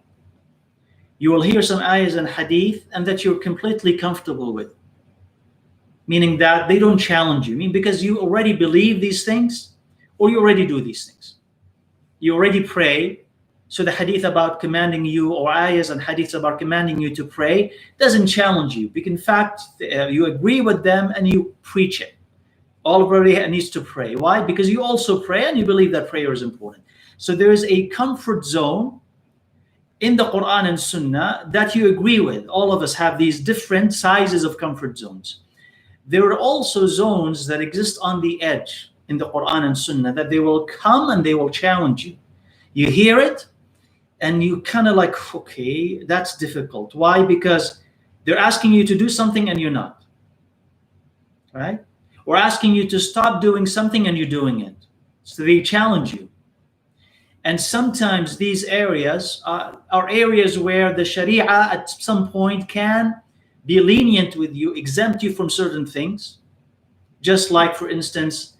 You will hear some ayahs and hadith and that you're completely comfortable with, meaning that they don't challenge you, because you already believe these things, or you already do these things. You already pray. So the hadith about commanding you, or ayahs and hadiths about commanding you to pray, doesn't challenge you. In fact, you agree with them and you preach it. All everybody needs to pray. Why? Because you also pray and you believe that prayer is important. So there is a comfort zone in the Quran and Sunnah that you agree with. All of us have these different sizes of comfort zones. There are also zones that exist on the edge in the Quran and Sunnah that they will come and they will challenge you. You hear it and you kind of like, okay, that's difficult. Why? Because they're asking you to do something and you're not. Right? Or asking you to stop doing something and you're doing it. So they challenge you. And sometimes these areas are areas where the Sharia at some point can be lenient with you, exempt you from certain things. Just like, for instance,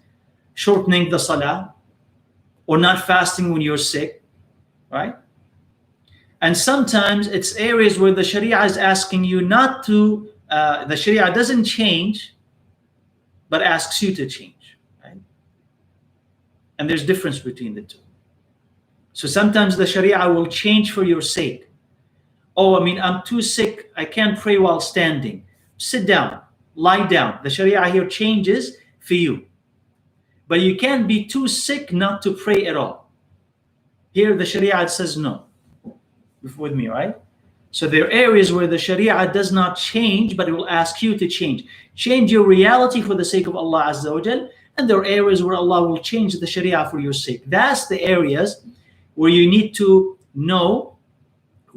shortening the salah, or not fasting when you're sick, right? And sometimes it's areas where the Sharia is asking you not to, the Sharia doesn't change, but asks you to change, right? And there's difference between the two. So sometimes the Sharia will change for your sake. Oh, I'm too sick, I can't pray while standing. Sit down, lie down. The Sharia here changes for you. But you can't be too sick not to pray at all. Here the Sharia says no. You're with me, right? So there are areas where the Sharia does not change, but it will ask you to change. Change your reality for the sake of Allah Azza wa Jal. And there are areas where Allah will change the Sharia for your sake. That's the areas where you need to know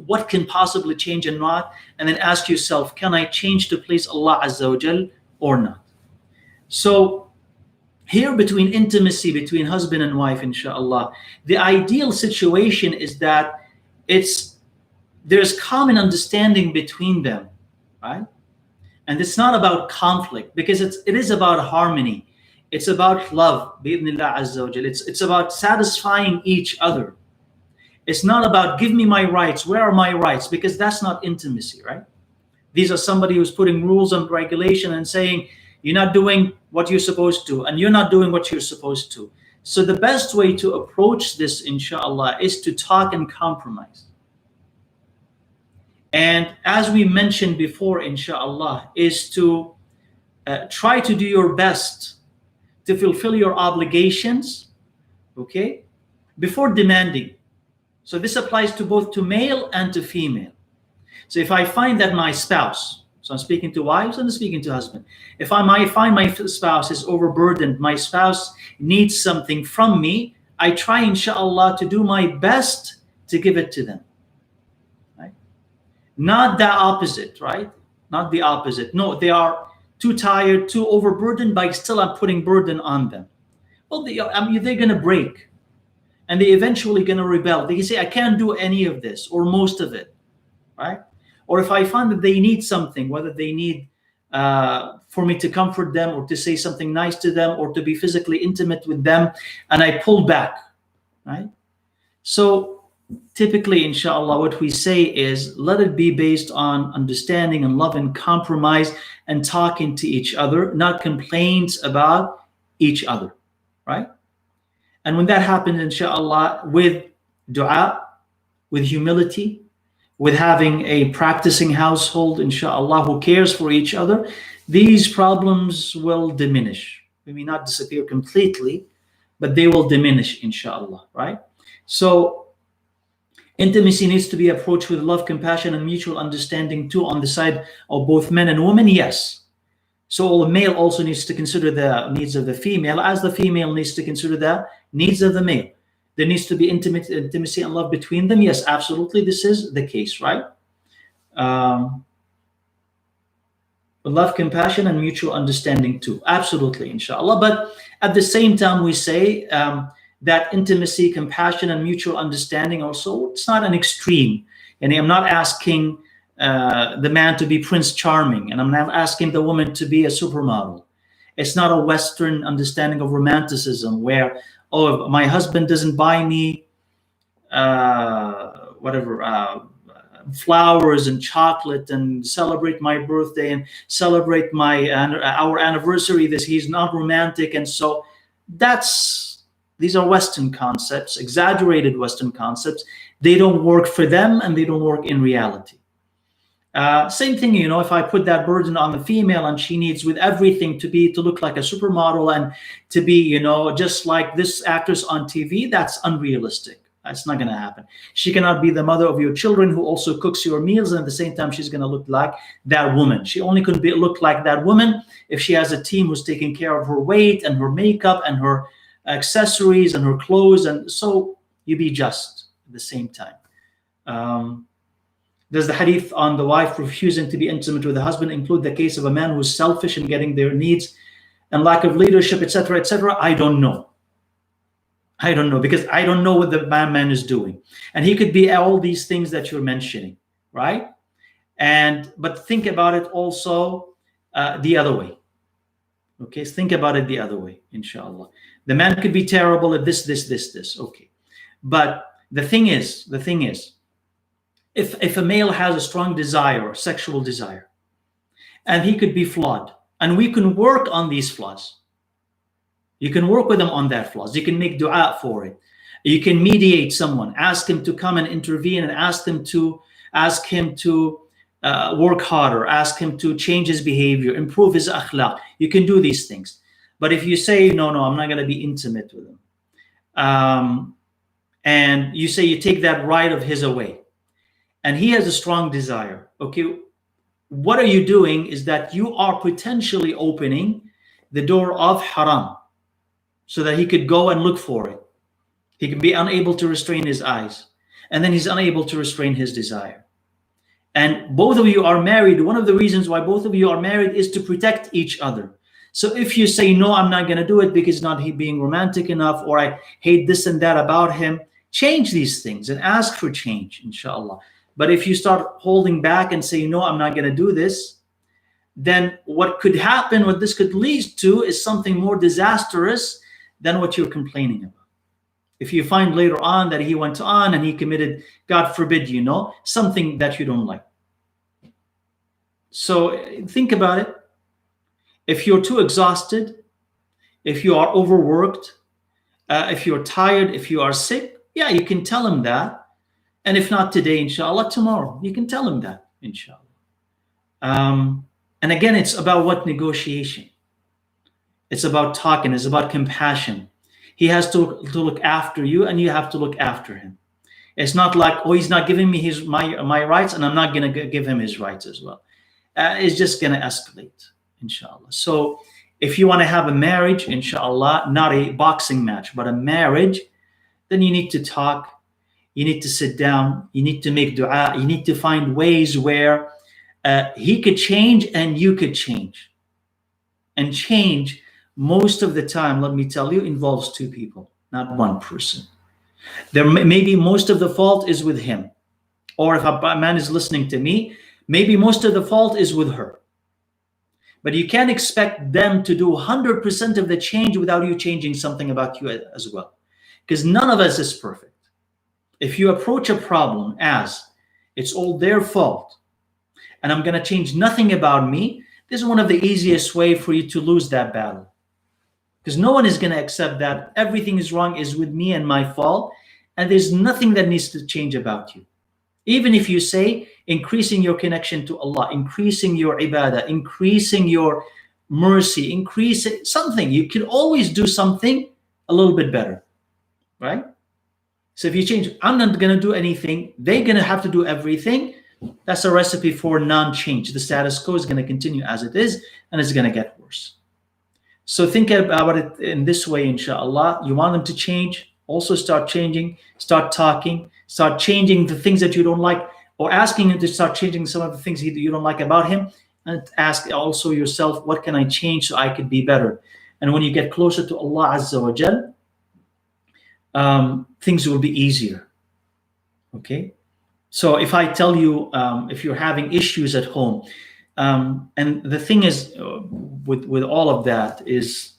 what can possibly change and not, and then ask yourself, can I change to please Allah Azza wa Jal or not? So here, between intimacy between husband and wife, inshallah, the ideal situation is that there's common understanding between them, right? And it's not about conflict, because it is about harmony. It's about love, bi'idhnillah azza wa jal. It's about satisfying each other. It's not about give me my rights, where are my rights? Because that's not intimacy, right? These are somebody who's putting rules and regulation and saying, you're not doing what you're supposed to, and you're not doing what you're supposed to. So the best way to approach this, inshallah, is to talk and compromise. And as we mentioned before, inshallah, is to try to do your best to fulfill your obligations, okay, before demanding. So this applies to both to male and to female. So if I find that my spouse, So I'm speaking to wives and I'm speaking to husband. If I might find my spouse is overburdened, my spouse needs something from me, I try, inshallah, to do my best to give it to them. Right? Not the opposite, right? Not the opposite. No, they are too tired, too overburdened, but still I'm putting burden on them. Well, they're going to break. And they eventually going to rebel. They can say, I can't do any of this or most of it, right? Or if I find that they need something, whether they need for me to comfort them or to say something nice to them or to be physically intimate with them, and I pull back, right? So typically, inshallah, what we say is let it be based on understanding and love and compromise and talking to each other, not complaints about each other, right? And when that happens, inshallah, with dua, with humility, with having a practicing household, inshallah, who cares for each other, these problems will diminish. They may not disappear completely, but they will diminish, inshallah, right? So intimacy needs to be approached with love, compassion, and mutual understanding too, on the side of both men and women, yes. So the male also needs to consider the needs of the female, as the female needs to consider the needs of the male. There needs to be intimacy and love between them. Yes, absolutely, this is the case, right? Love, compassion, and mutual understanding too. Absolutely, inshallah. But at the same time, we say that intimacy, compassion, and mutual understanding also, it's not an extreme. And I'm not asking the man to be Prince Charming, and I'm not asking the woman to be a supermodel. It's not a Western understanding of romanticism where, oh, my husband doesn't buy me flowers and chocolate and celebrate my birthday and celebrate our anniversary. He's not romantic, and so these are Western concepts, exaggerated Western concepts. They don't work for them, and they don't work in reality. Same thing, if I put that burden on the female and she needs with everything to look like a supermodel and to be, just like this actress on TV, that's unrealistic. That's not going to happen. She cannot be the mother of your children who also cooks your meals, and at the same time, she's going to look like that woman. She only could look like that woman if she has a team who's taking care of her weight and her makeup and her accessories and her clothes. And so you be just at the same time. Does the hadith on the wife refusing to be intimate with the husband include the case of a man who's selfish in getting their needs and lack of leadership, etc., etc.? I don't know. Because I don't know what the man is doing. And he could be all these things that you're mentioning, right? But think about it also the other way. Okay, think about it the other way, inshallah. The man could be terrible at this. Okay. But the thing is, if a male has a strong desire, sexual desire, and he could be flawed, and we can work on these flaws. You can work with him on that flaws. You can make dua for it. You can mediate someone, ask him to come and intervene, and ask him to work harder, ask him to change his behavior, improve his akhlaq. You can do these things. But if you say, no, I'm not going to be intimate with him, and you say you take that right of his away, and he has a strong desire, okay, what are you doing is that you are potentially opening the door of haram so that he could go and look for it. He could be unable to restrain his eyes, and then he's unable to restrain his desire. And both of you are married. One of the reasons why both of you are married is to protect each other. So if you say, no, I'm not going to do it because not he being romantic enough, or I hate this and that about him, change these things and ask for change, inshallah. But if you start holding back and say, no, I'm not going to do this, then what could happen, what this could lead to, is something more disastrous than what you're complaining about. If you find later on that he went on and he committed, God forbid, something that you don't like. So think about it. If you're too exhausted, if you are overworked, if you're tired, if you are sick, yeah, you can tell him that. And if not today, inshallah, tomorrow, you can tell him that, inshallah. And again, it's about what? Negotiation. It's about talking. It's about compassion. He has to look after you, and you have to look after him. It's not like, oh, he's not giving me my rights, and I'm not going to give him his rights as well. it's just going to escalate, inshallah. So if you want to have a marriage, inshallah, not a boxing match, but a marriage, then you need to talk, you need to sit down, you need to make dua, you need to find ways where he could change and you could change. And change, most of the time, let me tell you, involves two people, not one person. There maybe most of the fault is with him. Or if a man is listening to me, maybe most of the fault is with her. But you can't expect them to do 100% of the change without you changing something about you as well. Because none of us is perfect. If you approach a problem as it's all their fault and I'm going to change nothing about me, this is one of the easiest way for you to lose that battle. Because no one is going to accept that everything is wrong, is with me and my fault, and there's nothing that needs to change about you. Even if you say increasing your connection to Allah, increasing your ibadah, increasing your mercy, increasing something, you can always do something a little bit better, right? So if you change, I'm not going to do anything, they're going to have to do everything. That's a recipe for non-change. The status quo is going to continue as it is, and it's going to get worse. So think about it in this way, inshallah. You want them to change, also start changing, start talking, start changing the things that you don't like, or asking him to start changing some of the things you don't like about him, and ask also yourself, what can I change so I could be better? And when you get closer to Allah Azza wa Jal, things will be easier. Okay? So if I tell you, if you're having issues at home, and the thing is, with all of that is,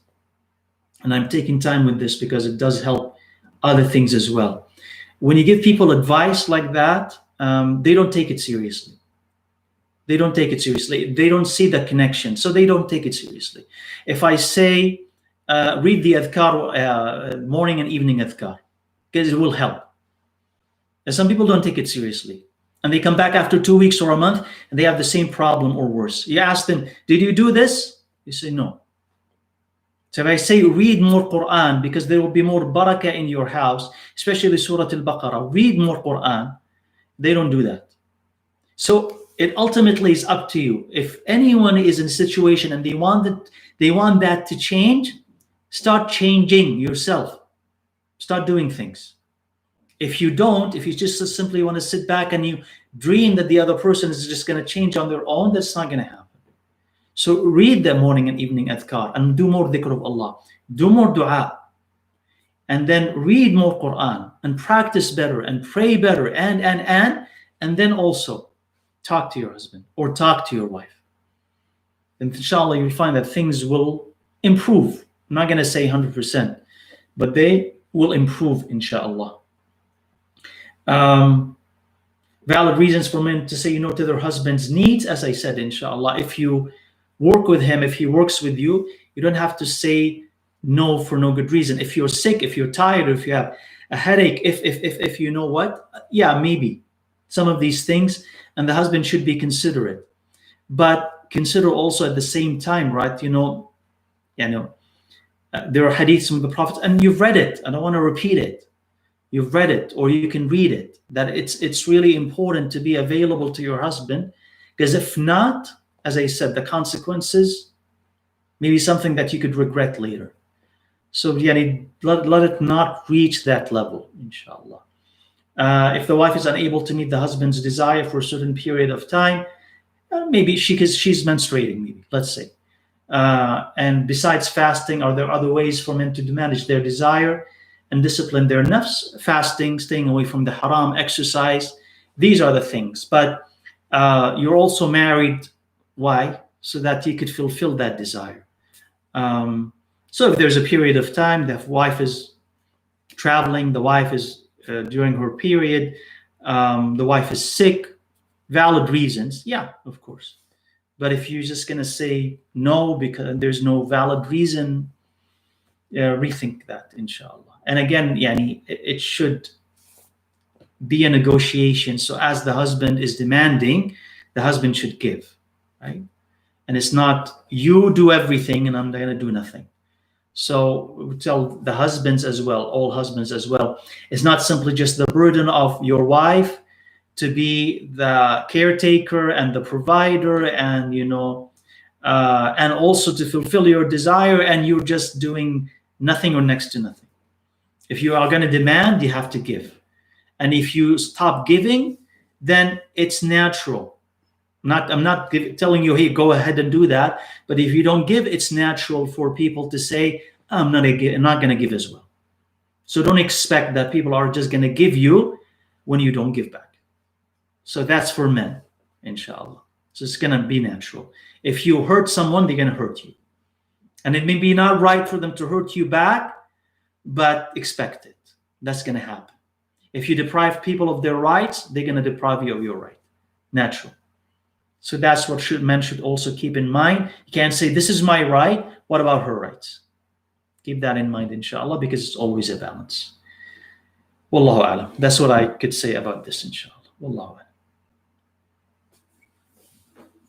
and I'm taking time with this because it does help other things as well. When you give people advice like that, they don't take it seriously. They don't take it seriously. They don't see the connection, so they don't take it seriously. If I say, read the adhkar, morning and evening adhkar, because it will help. And some people don't take it seriously. And they come back after 2 weeks or a month, and they have the same problem or worse. You ask them, did you do this? You say, no. So if I say, read more Quran, because there will be more barakah in your house, especially Surah Al-Baqarah, read more Quran, they don't do that. So it ultimately is up to you. If anyone is in a situation and they want that to change, start changing yourself. Start doing things. If you don't, if you just simply want to sit back and you dream that the other person is just going to change on their own, that's not going to happen. So read the morning and evening adhkar and do more dhikr of Allah. Do more dua. And then read more Quran and practice better and pray better and then also talk to your husband or talk to your wife. And inshallah, you'll find that things will improve. I'm not going to say 100%, but they will improve, inshallah. Valid reasons for men to say no to their husband's needs, as I said, inshallah. If you work with him, if he works with you, you don't have to say no for no good reason. If you're sick, if you're tired, if you have a headache, if you know what, yeah, maybe some of these things, and the husband should be considerate. But consider also at the same time, right? There are hadiths from the Prophet, and you've read it. I don't want to repeat it. You've read it, or you can read it, that it's really important to be available to your husband, because if not, as I said, the consequences may be something that you could regret later. So let it not reach that level, inshallah. If the wife is unable to meet the husband's desire for a certain period of time, maybe she's menstruating, maybe, let's say. And besides fasting, are there other ways for men to manage their desire and discipline their nafs? Fasting, staying away from the haram, exercise, these are the things. But you're also married. Why? So that you could fulfill that desire. So if there's a period of time, the wife is traveling, the wife is during her period, the wife is sick, valid reasons, yeah, of course. But if you're just going to say no because there's no valid reason, rethink that, inshallah. And again, it should be a negotiation. So as the husband is demanding, the husband should give, right? And it's not you do everything and I'm going to do nothing. So we tell the husbands as well, all husbands as well, it's not simply just the burden of your wife to be the caretaker and the provider, and and also to fulfill your desire, and you're just doing nothing or next to nothing. If you are going to demand, you have to give. And if you stop giving, then it's natural. I'm not telling you, hey, go ahead and do that. But if you don't give, it's natural for people to say, I'm not going to give as well. So don't expect that people are just going to give you when you don't give back. So that's for men, inshallah. So it's going to be natural. If you hurt someone, they're going to hurt you. And it may be not right for them to hurt you back, but expect it. That's going to happen. If you deprive people of their rights, they're going to deprive you of your right. Natural. So that's what men should also keep in mind. You can't say, this is my right. What about her rights? Keep that in mind, inshallah, because it's always a balance. Wallahu alam. That's what I could say about this, inshallah. Wallahu alam.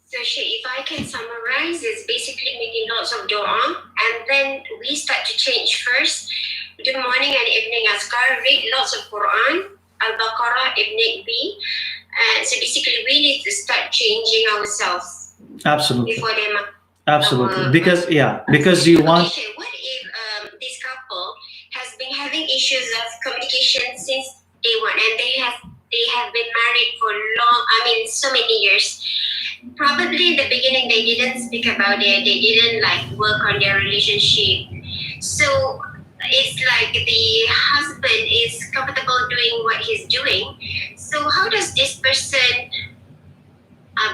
So Sheikh, if I can summarize, it's basically making lots of dua, and then we start to change first. Do morning and evening azkar, read lots of Quran, Al-Baqarah, Ibn B. So basically we need to start changing ourselves. Absolutely. Before they absolutely. Because you want... Okay, what if this couple has been having issues of communication since day one, and they have been married for so many years. Probably in the beginning they didn't speak about it, they didn't work on their relationship. So it's like the husband is comfortable doing what he's doing. So how does this person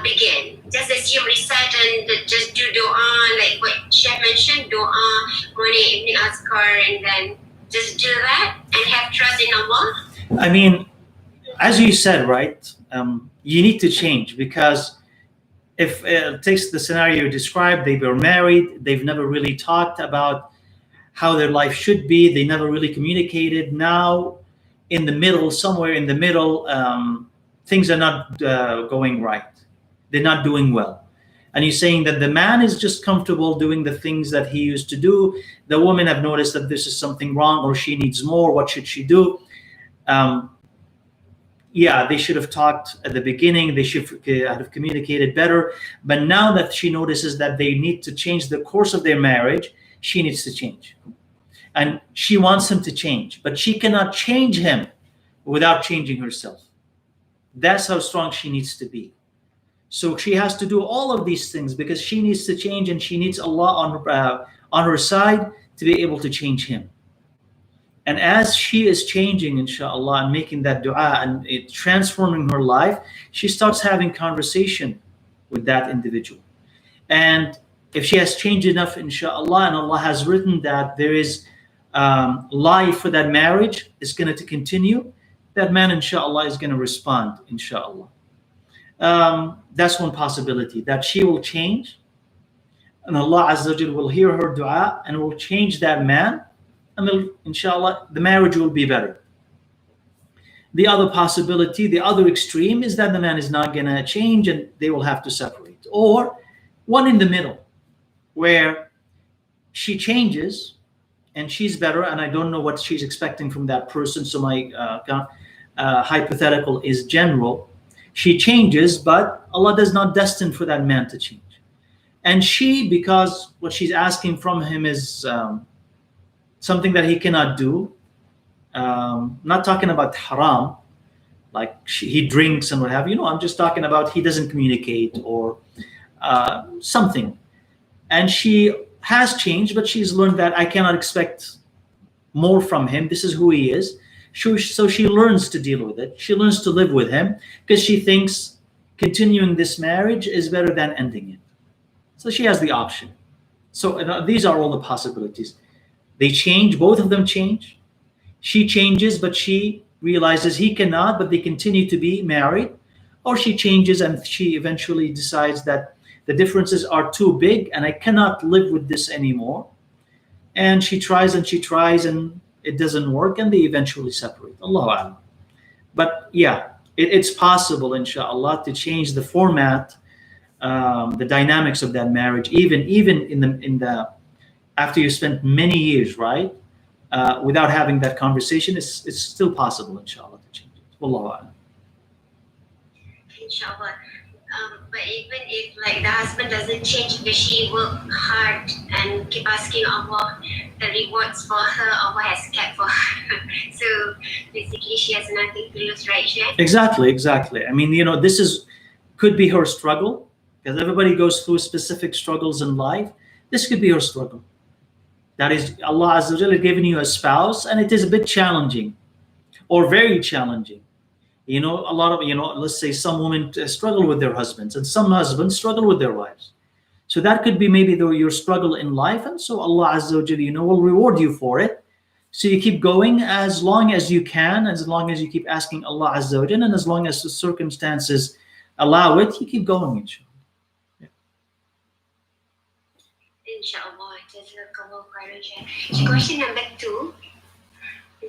begin? Just assume, recite, and just do dua, like what Sheikh mentioned, dua, morning, evening azkar, and then just do that and have trust in Allah? I mean, as you said, right, you need to change, because if it takes the scenario you described, they were married, they've never really talked about how their life should be, they never really communicated. Now, somewhere in the middle, things are not going right. They're not doing well. And you're saying that the man is just comfortable doing the things that he used to do. The woman have noticed that this is something wrong, or she needs more. What should she do? Yeah, they should have talked at the beginning. They should have communicated better. But now that she notices that they need to change the course of their marriage, she needs to change. And she wants him to change, but she cannot change him without changing herself. That's how strong she needs to be. So she has to do all of these things, because she needs to change, and she needs Allah on her side to be able to change him. And as she is changing, inshallah, and making that dua and it transforming her life, she starts having conversation with that individual. And if she has changed enough, inshallah, and Allah has written that there is life for that marriage is going to continue, that man, inshallah, is going to respond, inshallah. That's one possibility, that she will change, and Allah Azza wa Jal will hear her dua and will change that man, and then, inshallah, the marriage will be better. The other possibility, the other extreme, is that the man is not going to change and they will have to separate. Or one in the middle, where she changes and she's better, and I don't know what she's expecting from that person, so my hypothetical is general. She changes, but Allah does not destine for that man to change. And she, because what she's asking from him is something that he cannot do, not talking about haram, like he drinks and what have you. I'm just talking about he doesn't communicate or something. And she has changed, but she's learned that I cannot expect more from him. This is who he is. So she learns to deal with it. She learns to live with him, because she thinks continuing this marriage is better than ending it. So she has the option. So these are all the possibilities. They change, both of them change. She changes, but she realizes he cannot, but they continue to be married. Or she changes and she eventually decides that the differences are too big and I cannot live with this anymore. And she tries and it doesn't work, and they eventually separate. Allahu A'lam. But yeah, it's possible, inshallah, to change the format, the dynamics of that marriage, even in the after you spent many years, right, without having that conversation. It's still possible, inshallah, to change it. Wallahu a'lam. inshallah. But even if like the husband doesn't change because she worked hard and keep asking Allah, the rewards for her, Allah has kept for her. So basically she has nothing to lose, right, Sheikh? Exactly. I mean, this could be her struggle, because everybody goes through specific struggles in life. This could be her struggle. That is, Allah Azza wa Jalla given you a spouse, and it is a bit challenging or very challenging. A lot of, let's say some women struggle with their husbands, and some husbands struggle with their wives. So that could be maybe your struggle in life, and so Allah Azza wa Jalla, will reward you for it. So you keep going as long as you can, as long as you keep asking Allah Azza wa Jalla, and as long as the circumstances allow it, you keep going, inshallah. Inshallah. Jazakallah khairan, Sheikh. So question number 2.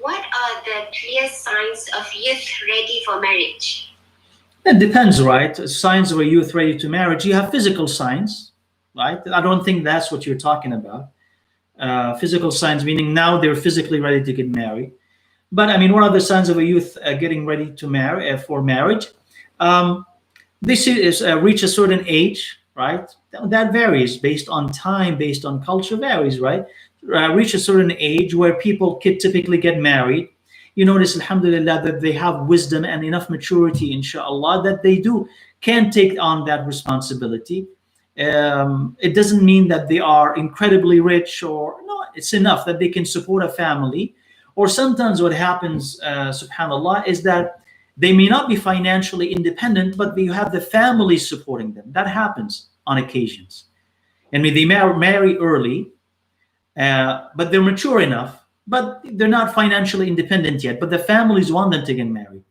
What are the clear signs of youth ready for marriage? It depends, right? Signs of a youth ready to marriage. You have physical signs, right? I don't think that's what you're talking about. Physical signs meaning now they're physically ready to get married. But I mean, what are the signs of a youth getting ready to marry for marriage? This is reach a certain age, right? That varies based on time, based on culture, varies, right? Reach a certain age where people typically get married. You notice, alhamdulillah, that they have wisdom and enough maturity, inshallah, that they can take on that responsibility. It doesn't mean that they are incredibly rich, or no, it's enough that they can support a family. Or sometimes what happens, subhanallah, is that they may not be financially independent, but they have the family supporting them. That happens on occasions. I mean, they marry early, but they're mature enough, but they're not financially independent yet, but the families want them to get married.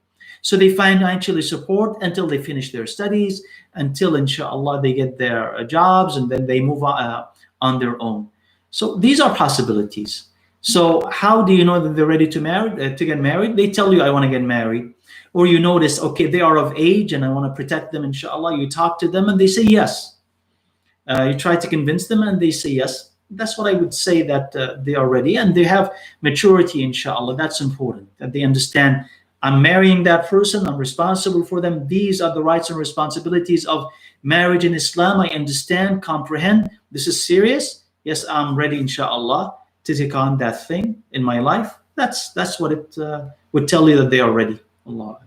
So they financially support until they finish their studies, until inshallah they get their jobs, and then they move on their own. So these are possibilities. So how do you know that they're ready to get married? They tell you, I want to get married. Or you notice, okay, they are of age and I want to protect them, inshallah. You talk to them and they say yes. You try to convince them and they say yes. That's what I would say, that they are ready and they have maturity, inshallah. That's important, that they understand, I'm marrying that person, I'm responsible for them. These are the rights and responsibilities of marriage in Islam. I understand, comprehend. This is serious. Yes, I'm ready, inshallah, to take on that thing in my life. That's what it would tell you that they are ready. Allah.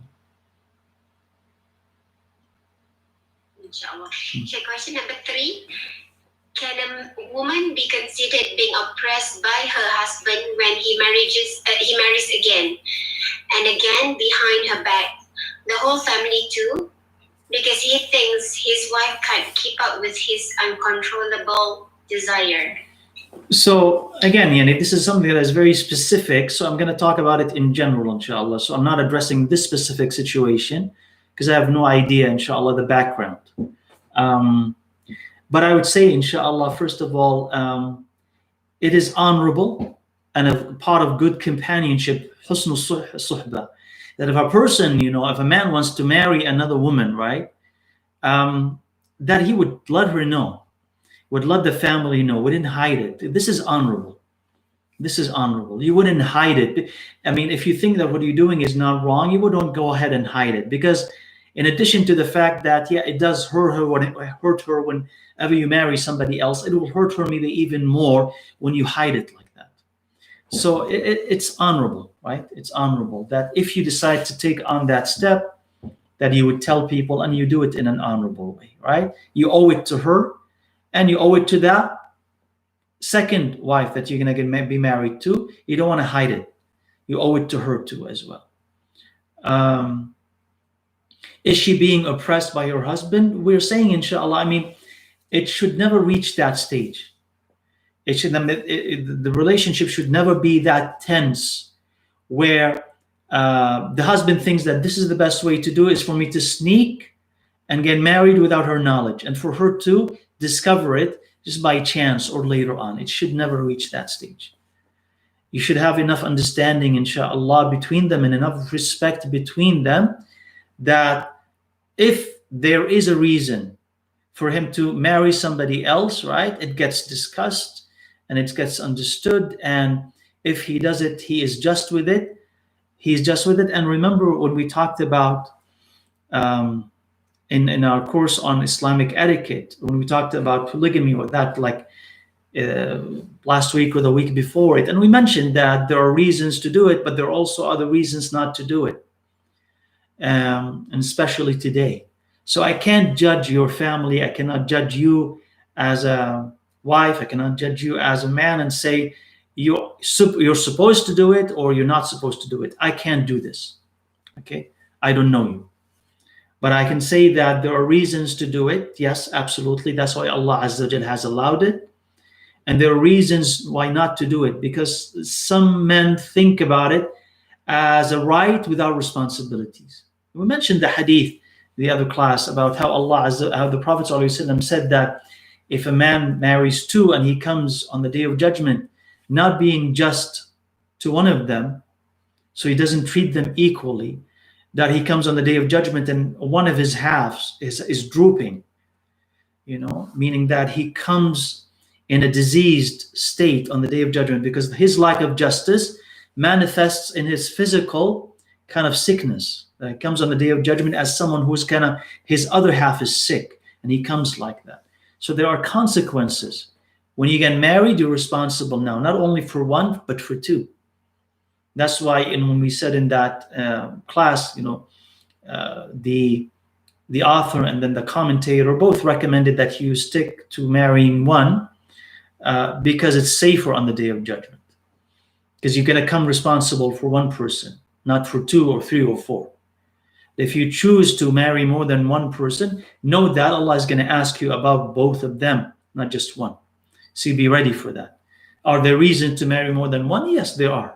Inshallah. Okay, question number 3. Can a woman be considered being oppressed by her husband when he marries again and again behind her back, the whole family too, because he thinks his wife can't keep up with his uncontrollable desire? So again, Yani, this is something that is very specific. So I'm going to talk about it in general, inshallah. So I'm not addressing this specific situation because I have no idea, inshallah, the background. But I would say, inshallah, first of all, it is honorable and a part of good companionship, husnul suhbah, that if a person, if a man wants to marry another woman, right, that he would let her know, would let the family know, wouldn't hide it. This is honorable. This is honorable. You wouldn't hide it. I mean, if you think that what you're doing is not wrong, you wouldn't go ahead and hide it, because in addition to the fact that, yeah, it does hurt her whenever you marry somebody else, it will hurt her maybe even more when you hide it like that. So it's honorable, right? It's honorable that if you decide to take on that step, that you would tell people, and you do it in an honorable way, right? You owe it to her, and you owe it to that second wife that you're going to be married to. You don't want to hide it. You owe it to her too as well. Is she being oppressed by her husband? We're saying, inshallah, I mean, it should never reach that stage. It should, the relationship should never be that tense where the husband thinks that this is the best way to do it, is for me to sneak and get married without her knowledge, and for her to discover it just by chance or later on. It should never reach that stage. You should have enough understanding, inshallah, between them, and enough respect between them, that if there is a reason for him to marry somebody else, right, it gets discussed and it gets understood. And if he does it, he is just with it. He's just with it. And remember when we talked about in our course on Islamic etiquette, when we talked about polygamy or that, like last week or the week before it, and we mentioned that there are reasons to do it, but there are also other reasons not to do it, and especially today. So I can't judge your family. I cannot judge you as a wife. I cannot judge you as a man and say you're supposed to do it or you're not supposed to do it. I can't do this. Okay, I don't know you. But I can say that there are reasons to do it. Yes, absolutely. That's why Allah Azza wa Jal has allowed it. And there are reasons why not to do it, because some men think about it as a right without responsibilities. We mentioned the hadith the other class about how how the Prophet ﷺ said that if a man marries two and he comes on the day of judgment not being just to one of them, so he doesn't treat them equally, that he comes on the day of judgment and one of his halves is drooping, meaning that he comes in a diseased state on the day of judgment because his lack of justice manifests in his physical kind of sickness. He comes on the day of judgment as someone who's kind of, his other half is sick, and he comes like that. So there are consequences. When you get married, you're responsible now, not only for one, but for two. That's why when we said in that class, the author and then the commentator both recommended that you stick to marrying one because it's safer on the day of judgment. Because you're going to come responsible for one person, not for two or three or four. If you choose to marry more than one person, know that Allah is going to ask you about both of them, not just one. So you be ready for that. Are there reasons to marry more than one? Yes, there are.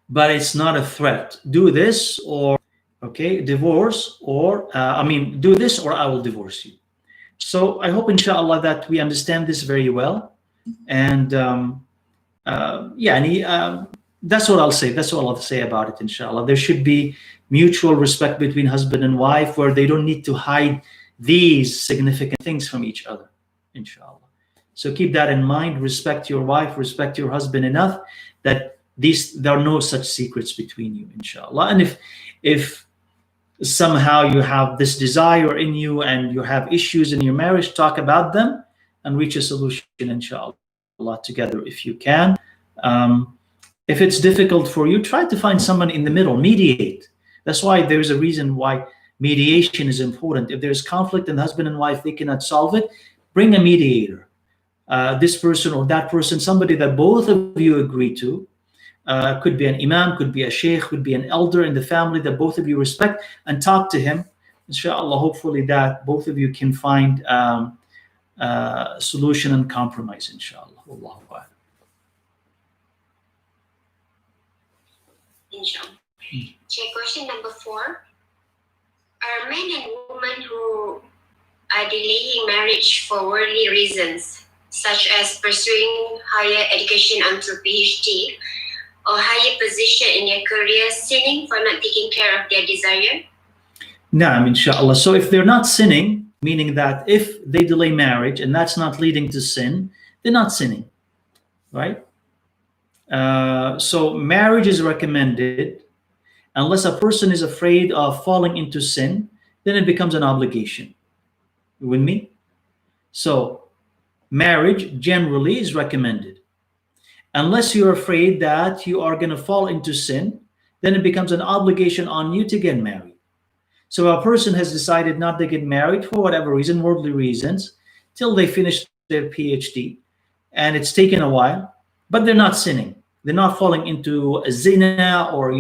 But it's not a threat. Do this or, divorce, or, do this or I will divorce you. So I hope, inshallah, that we understand this very well. And that's what I'll say. That's all I'll say about it, inshallah. There should be mutual respect between husband and wife where they don't need to hide these significant things from each other, inshallah. So keep that in mind. Respect your wife, respect your husband enough that there are no such secrets between you, inshallah. And if somehow you have this desire in you and you have issues in your marriage, talk about them and reach a solution, inshallah, together if you can. If it's difficult for you, try to find someone in the middle, mediate. That's why there's a reason why mediation is important. If there's conflict and husband and wife, they cannot solve it, bring a mediator. This person or that person, somebody that both of you agree to. Could be an imam, could be a sheikh, could be an elder in the family that both of you respect, and talk to him. Inshallah, hopefully that both of you can find solution and compromise, inshallah. Wallahu a'lam. Inshallah. Okay, question number 4. Are men and women who are delaying marriage for worldly reasons, such as pursuing higher education until PhD, or higher position in their career, sinning for not taking care of their desire? Naam, inshallah. So if they're not sinning, meaning that if they delay marriage and that's not leading to sin, they're not sinning, right? So marriage is recommended unless a person is afraid of falling into sin, then it becomes an obligation. You with me? So marriage generally is recommended. Unless you're afraid that you are going to fall into sin, then it becomes an obligation on you to get married. So a person has decided not to get married for whatever reason, worldly reasons, till they finish their PhD. And it's taken a while, but they're not sinning. They're not falling into a zina or,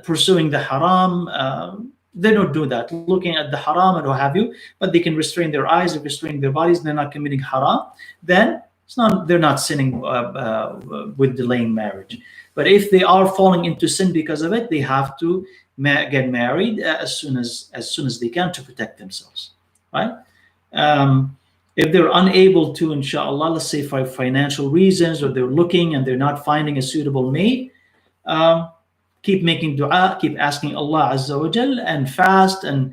pursuing the haram. They don't do that, looking at the haram and what have you, but they can restrain their eyes, they restrain their bodies, they're not committing haram. Then they're not sinning with delaying marriage. But if they are falling into sin because of it, they have to get married as soon as they can to protect themselves, right? If they're unable to, inshallah, let's say for financial reasons, or they're looking and they're not finding a suitable mate, keep making dua, keep asking Allah Azza wa Jal, and fast and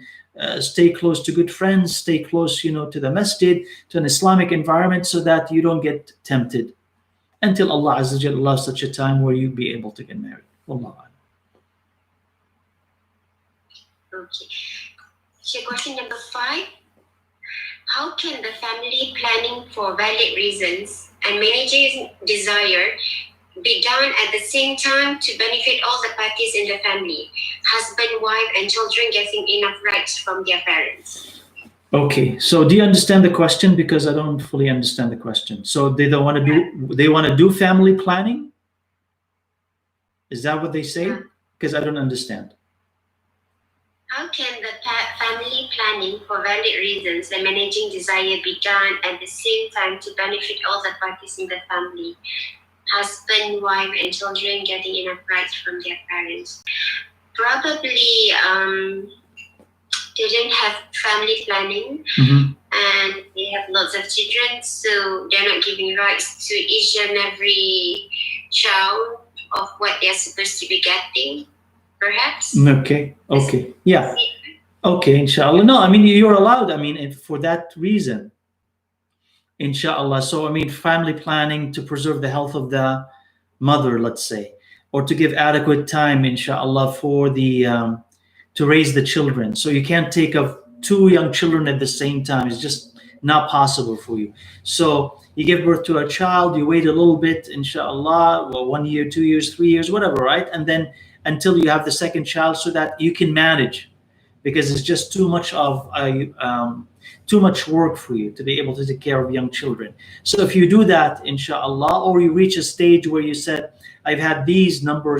stay close to good friends, stay close, to the masjid, to an Islamic environment, so that you don't get tempted until Allah Azza wa Jal allows such a time where you'll be able to get married. Wallahu a'lam. Okay. So question number 5. How can the family planning for valid reasons and managing desire be done at the same time to benefit all the parties in the family, husband, wife, and children getting enough rights from their parents? Okay, so do you understand the question? Because I don't fully understand the question. So they don't want to do, they want to do family planning? Is that what they say? Yeah. Because I don't understand. How can the family planning for valid reasons and managing desire be done at the same time to benefit all the parties in the family, husband, wife, and children getting enough rights from their parents? Probably they didn't have family planning, and they have lots of children, so they're not giving rights to each and every child of what they're supposed to be getting, perhaps. Okay, yeah. Okay, inshallah. No, I mean, you're allowed, I mean, for that reason, inshallah. So, I mean, family planning to preserve the health of the mother, let's say, or to give adequate time, inshallah, for the to raise the children. So you can't take of 2 young children at the same time. It's just not possible for you. So you give birth to a child, you wait a little bit, inshallah, well, 1 year, 2 years, 3 years, whatever, right? And then until you have the second child, so that you can manage, because it's just too much of too much work for you to be able to take care of young children. So if you do that, inshallah, or you reach a stage where you said, I've had these number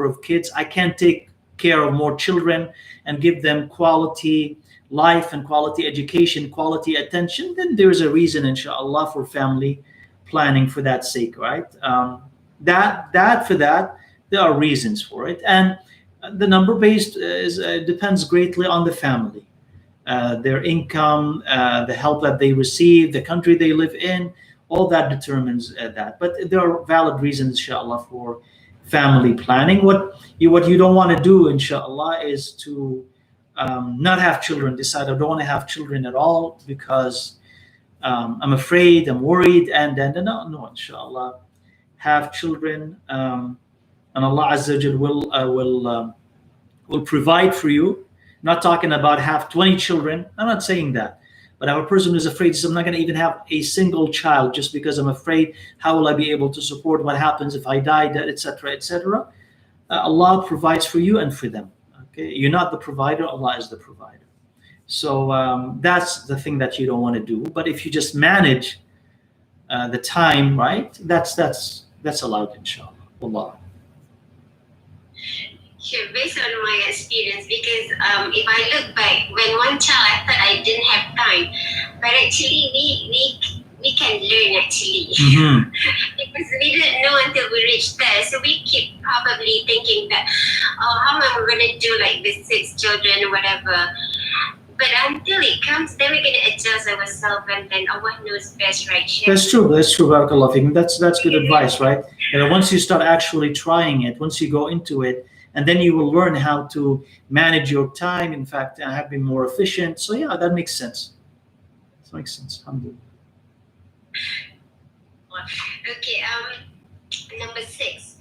of kids, I can't take care of more children and give them quality life and quality education, quality attention, then there's a reason, inshallah, for family planning for that sake, right? For that, there are reasons for it. And the number based depends greatly on the family, their income, the help that they receive, the country they live in, all that determines that. But there are valid reasons, inshallah, for family planning. What you don't want to do, inshallah, is to not have children. Decide I don't want to have children at all because I'm afraid, I'm worried, and no, inshallah, have children, and Allah Azza wa Jal will provide for you. I'm not talking about have 20 children. I'm not saying that. But I'm a person who's afraid, so I'm not going to even have a single child just because I'm afraid. How will I be able to support what happens if I die, etc., etc.? Allah provides for you and for them. Okay, you're not the provider. Allah is the provider. So that's the thing that you don't want to do. But if you just manage the time, right? That's allowed, inshallah. Allah. Sure, based on my experience, because if I look back, when one child, I thought I didn't have time, but actually we can learn actually, because we didn't know until we reached there. So we keep probably thinking that, how am I going to do like with 6 children or whatever? But until it comes, then we're going to adjust ourselves, and then Allah knows best, right? That's true. Barakallah fikum. That's good advice, right? And once you start actually trying it, once you go into it, and then you will learn how to manage your time. In fact, have been more efficient. So yeah, that makes sense. That makes sense. Alhamdulillah. Okay. Number 6.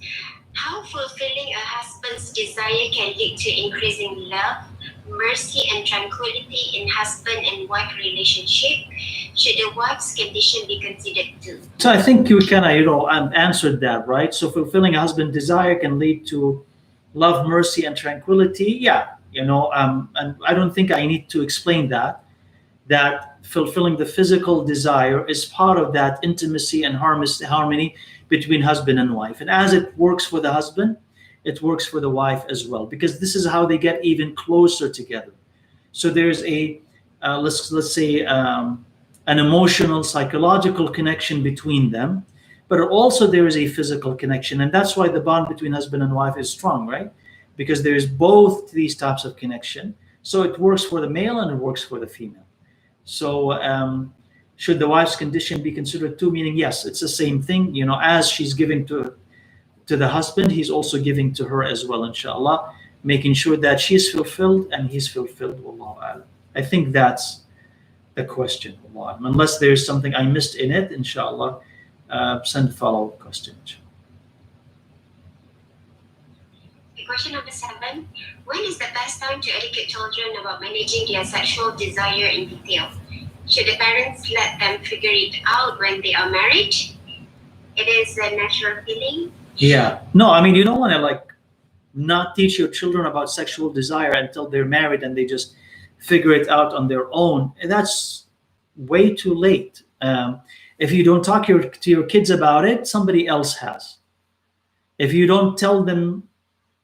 How fulfilling a husband's desire can lead to increasing love, mercy, and tranquility in husband and wife relationship? Should the wife's condition be considered too? So I think you kind of answered that, right? So fulfilling a husband's desire can lead to love, mercy, and tranquility. Yeah, and I don't think I need to explain that fulfilling the physical desire is part of that intimacy and harmony between husband and wife. And as it works for the husband, it works for the wife as well, because this is how they get even closer together. So there's a let's say an emotional, psychological connection between them, but also there is a physical connection. And that's why the bond between husband and wife is strong, right? Because there's both these types of connection. So it works for the male and it works for the female. So should the wife's condition be considered too? Meaning, yes, it's the same thing. As she's giving to the husband, he's also giving to her as well, inshallah, making sure that she's fulfilled and he's fulfilled. Wallahu a'lam. I think that's the question. Wallahu a'lam. Unless there's something I missed in it, inshallah, send a follow-up question. Question number 7. When is the best time to educate children about managing their sexual desire in detail? Should the parents let them figure it out when they are married? It is a natural feeling. Yeah. No, I mean, you don't want to like not teach your children about sexual desire until they're married and they just figure it out on their own. And that's way too late. If you don't talk to your kids about it, somebody else has. If you don't tell them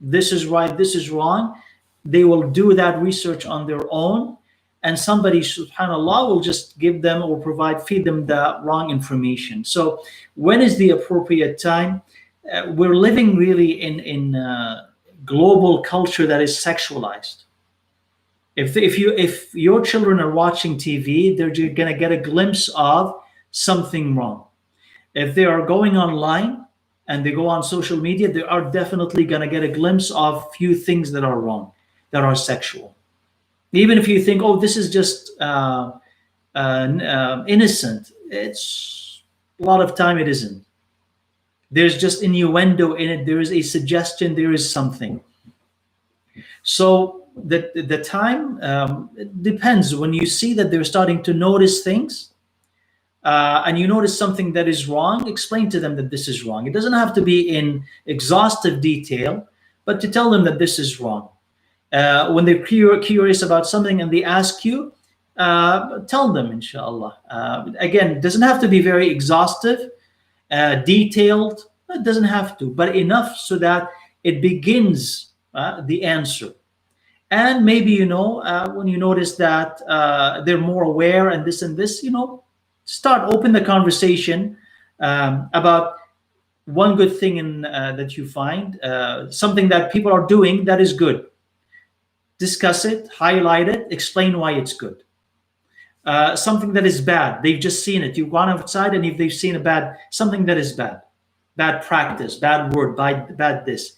this is right, this is wrong, they will do that research on their own, and somebody, subhanallah, will just give them or feed them the wrong information. So when is the appropriate time? We're living really in global culture that is sexualized. If your children are watching TV, they're going to get a glimpse of something wrong. If they are going online and they go on social media, they are definitely going to get a glimpse of few things that are wrong, that are sexual. Even if you think, oh, this is just innocent, it's a lot of time it isn't. There's just innuendo in it. There is a suggestion. There is something. So the time it depends. When you see that they're starting to notice things, and you notice something that is wrong, explain to them that this is wrong. It doesn't have to be in exhaustive detail, but to tell them that this is wrong. When they're curious about something and they ask you, tell them, inshallah. Again, it doesn't have to be very exhaustive, detailed. It doesn't have to, but enough so that it begins the answer. And maybe, when you notice that they're more aware and this, open the conversation about one good thing that you find, something that people are doing that is good. Discuss it, highlight it, explain why it's good. Something that is bad, they've just seen it. You've gone outside, and if they've seen something that is bad practice, bad word, bad this,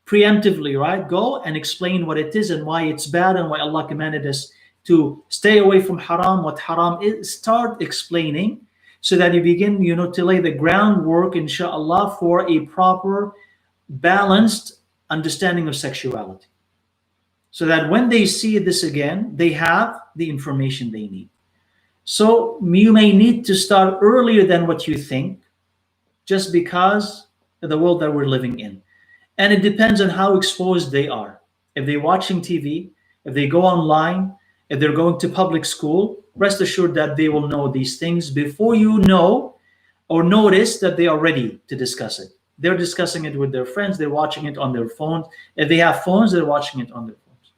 preemptively, right? Go and explain what it is and why it's bad and why Allah commanded us to stay away from haram, what haram is. Start explaining so that you begin, to lay the groundwork, inshallah, for a proper, balanced understanding of sexuality. So that when they see this again, they have the information they need. So you may need to start earlier than what you think, just because of the world that we're living in. And it depends on how exposed they are. If they're watching TV, if they go online, if they're going to public school, rest assured that they will know these things before you know or notice that they are ready to discuss it. They're discussing it with their friends, they're watching it on their phones. If they have phones, they're watching it on their phones.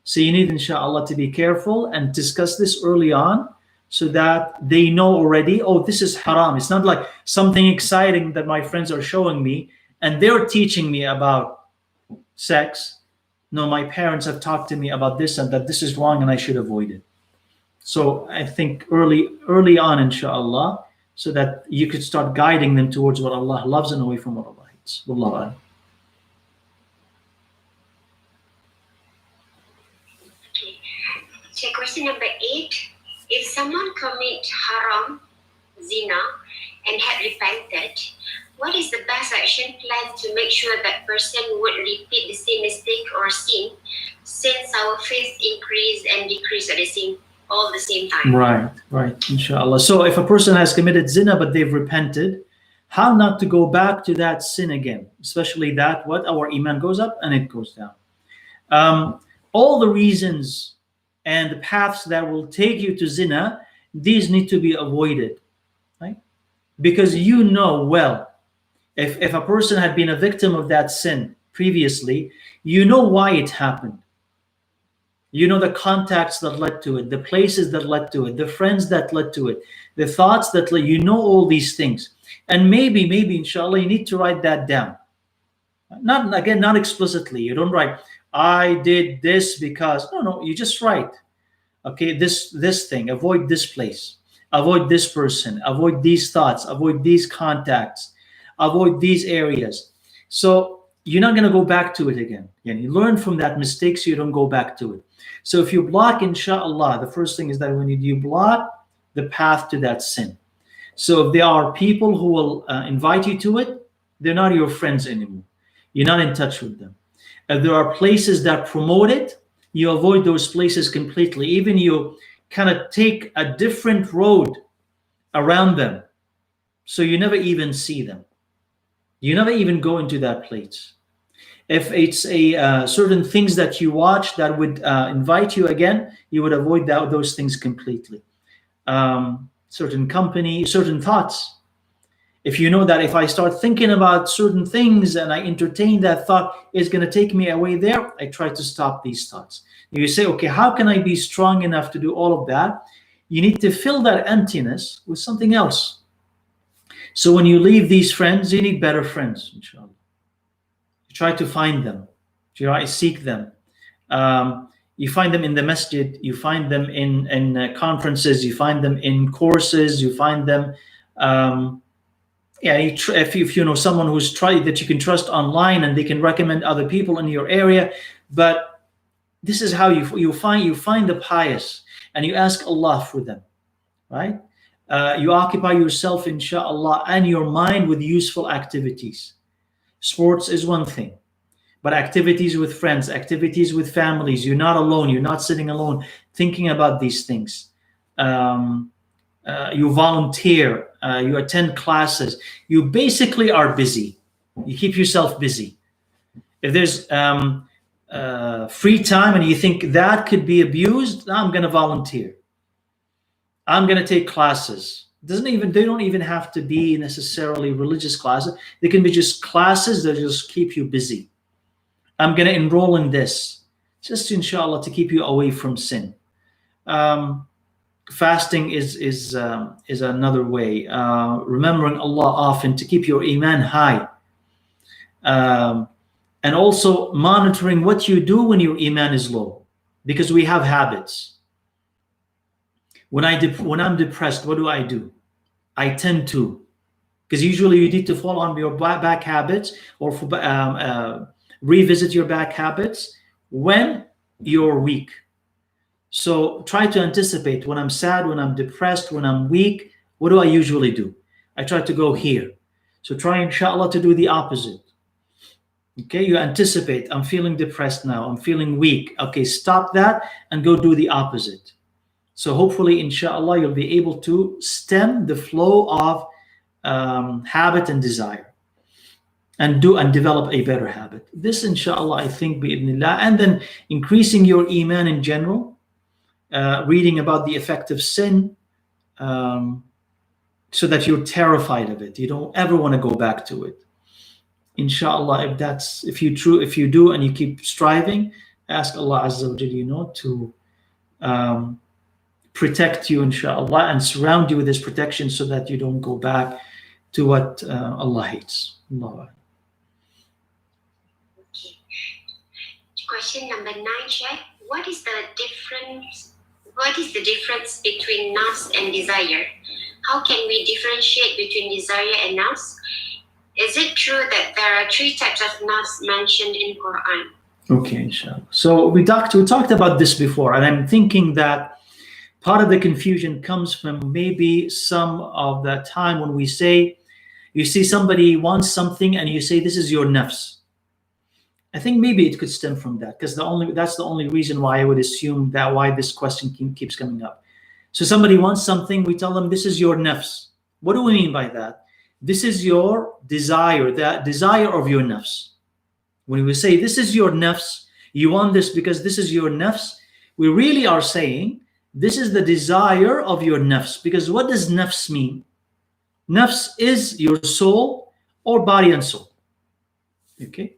So you need, inshallah, to be careful and discuss this early on so that they know already, oh, this is haram. It's not like something exciting that my friends are showing me and they're teaching me about sex. No, my parents have talked to me about this and that this is wrong and I should avoid it. So I think early on, inshallah, so that you could start guiding them towards what Allah loves and away from what Allah hates. Wallahu a'lam. Okay. So question number 8. If someone commit haram, zina, and had repented, what is the best action plan to make sure that person would repeat the same mistake or sin, since our faith increase and decrease at the same time? Right, inshallah. So if a person has committed zina but they've repented, how not to go back to that sin again, especially that our iman goes up and it goes down. All the reasons and the paths that will take you to zina, these need to be avoided, right? Because well, if a person had been a victim of that sin previously, why it happened. The contacts that led to it, the places that led to it, the friends that led to it, the thoughts that led, all these things. And maybe, inshallah, you need to write that down. Not explicitly. You don't write, I did this because, no, you just write, okay, this thing, avoid this place, avoid this person, avoid these thoughts, avoid these contacts, avoid these areas. So you're not going to go back to it again. You learn from that mistake so you don't go back to it. So if you block, inshallah, the first thing is that when you block the path to that sin. So if there are people who will invite you to it, they're not your friends anymore. You're not in touch with them. If there are places that promote it, you avoid those places completely. Even you kind of take a different road around them, so you never even see them. You never even go into that place. If it's a certain things that you watch that would invite you again, you would avoid those things completely. Certain company, certain thoughts. If you know that if I start thinking about certain things and I entertain that thought, it's going to take me away there, I try to stop these thoughts. You say, okay, how can I be strong enough to do all of that? You need to fill that emptiness with something else. So when you leave these friends, you need better friends, inshallah. You try to find them. You try to seek them. You find them in the masjid. You find them in conferences. You find them in courses. You find them... if you know someone who's tried that you can trust online and they can recommend other people in your area. But this is how you find the pious and you ask Allah for them, right? You occupy yourself, inshallah, and your mind with useful activities. Sports is one thing, but activities with friends, activities with families, you're not alone, you're not sitting alone thinking about these things. You volunteer, you attend classes, you basically are busy. You keep yourself busy. If there's free time and you think that could be abused, I'm going to volunteer. I'm going to take classes. They don't even have to be necessarily religious classes. They can be just classes that just keep you busy. I'm going to enroll in this, just inshallah to keep you away from sin. Fasting is another way. Remembering Allah often to keep your iman high, and also monitoring what you do when your iman is low, because we have habits. When I'm depressed, what do? I tend to, because usually you need to fall on your back habits or revisit your back habits when you're weak. So try to anticipate when I'm sad, when I'm depressed, when I'm weak. What do I usually do? I try to go here. So try, inshallah, to do the opposite. Okay, you anticipate, I'm feeling depressed now, I'm feeling weak. Okay, stop that and go do the opposite. So hopefully, inshallah, you'll be able to stem the flow of habit and desire and develop a better habit. This, inshallah, I think, bi'idhnillah, and then increasing your iman in general. Reading about the effect of sin, so that you're terrified of it. You don't ever want to go back to it. Inshallah, if you do and you keep striving, ask Allah Azza wa Jalla, to protect you, inshallah, and surround you with His protection so that you don't go back to what Allah hates. Allah. Okay. Question number 9, Sheikh. What is the difference between nafs and desire? How can we differentiate between desire and nafs? Is it true that there are 3 types of nafs mentioned in Quran? Okay, inshallah. So we talked about this before, and I'm thinking that part of the confusion comes from maybe some of the time when we say, you see somebody wants something and you say, this is your nafs. I think maybe it could stem from that, because that's the only reason why I would assume that why this question keeps coming up. So somebody wants something, we tell them, this is your nafs. What do we mean by that? This is your desire, that desire of your nafs. When we say this is your nafs, you want this because this is your nafs, we really are saying this is the desire of your nafs. Because what does nafs mean? Nafs is your soul or body and soul. Okay?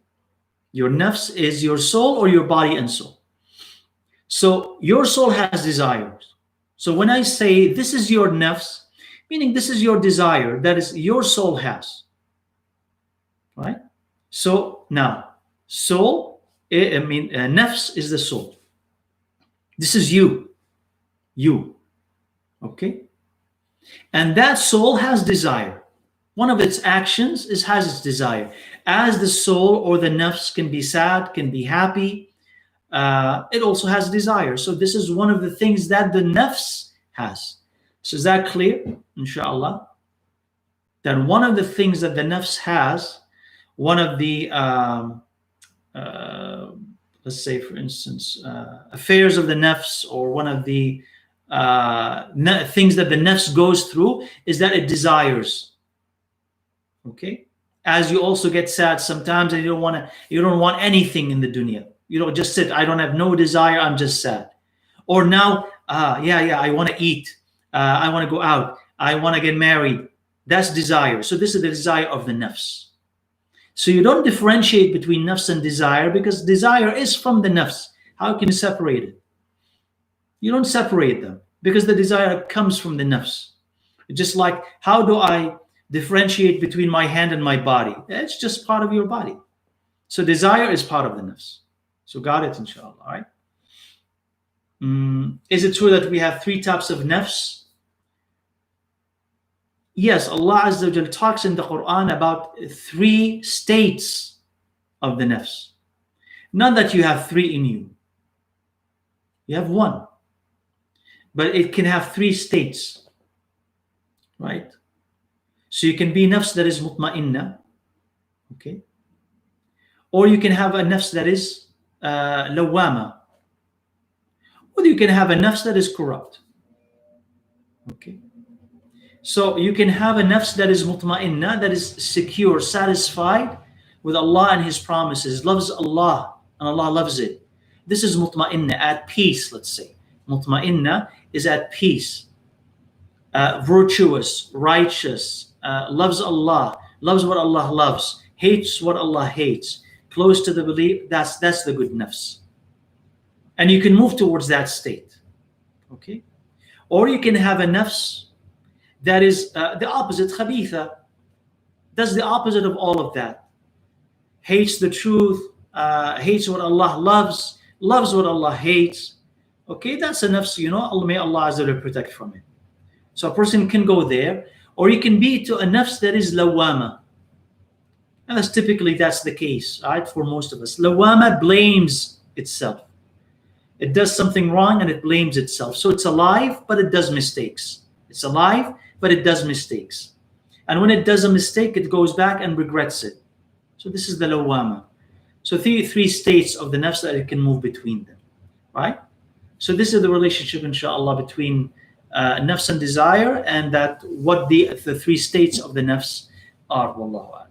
Your nafs is your soul or your body and soul. So your soul has desires. So when I say this is your nafs, meaning this is your desire, that is your soul has. Right? So now, soul, nafs is the soul. This is you. You. Okay? And that soul has desire. One of its actions has its desire. As the soul or the nafs can be sad, can be happy, it also has desire. So this is one of the things that the nafs has. So is that clear? Inshallah. That one of the things that the nafs has, one of the let's say, for instance, affairs of the nafs, or one of the things that the nafs goes through is that it desires. Okay, as you also get sad sometimes, and you don't want anything in the dunya. You don't just sit. I don't have no desire. I'm just sad. Or now, I want to eat. I want to go out. I want to get married. That's desire. So this is the desire of the nafs. So you don't differentiate between nafs and desire, because desire is from the nafs. How can you separate it? You don't separate them, because the desire comes from the nafs. Just like, how do I differentiate between my hand and my body? It's just part of your body. So desire is part of the nafs. So got it, inshallah, all right? Is it true that we have 3 types of nafs? Yes, Allah Azza wa Jal talks in the Quran about 3 states of the nafs. Not that you have 3 in you. You have 1. But it can have 3 states. Right? So you can be nafs that is mutma'inna. Okay? Or you can have a nafs that is lawama. Or you can have a nafs that is corrupt. Okay? So you can have a nafs that is mutma'inna, that is secure, satisfied with Allah and His promises, loves Allah, and Allah loves it. This is mutma'inna, at peace, let's say. Mutma'inna is at peace, virtuous, righteous, loves Allah, loves what Allah loves, hates what Allah hates, close to the belief. That's the good nafs. And you can move towards that state. Okay? Or you can have a nafs that is the opposite, khabitha, does the opposite of all of that. Hates the truth, hates what Allah loves, loves what Allah hates. Okay, that's a nafs, may Allah Azza wa Jalla protect from it. So a person can go there, or you can be to a nafs that is lawama. And that's the case, right, for most of us. Lawama blames itself. It does something wrong and it blames itself. So it's alive, but it does mistakes. It's alive, but it does mistakes. And when it does a mistake, it goes back and regrets it. So this is the lawama. So three states of the nafs that it can move between them, right? So this is the relationship, inshallah, between nafs and desire, and that what the 3 states of the nafs are. Wallahu a'lam.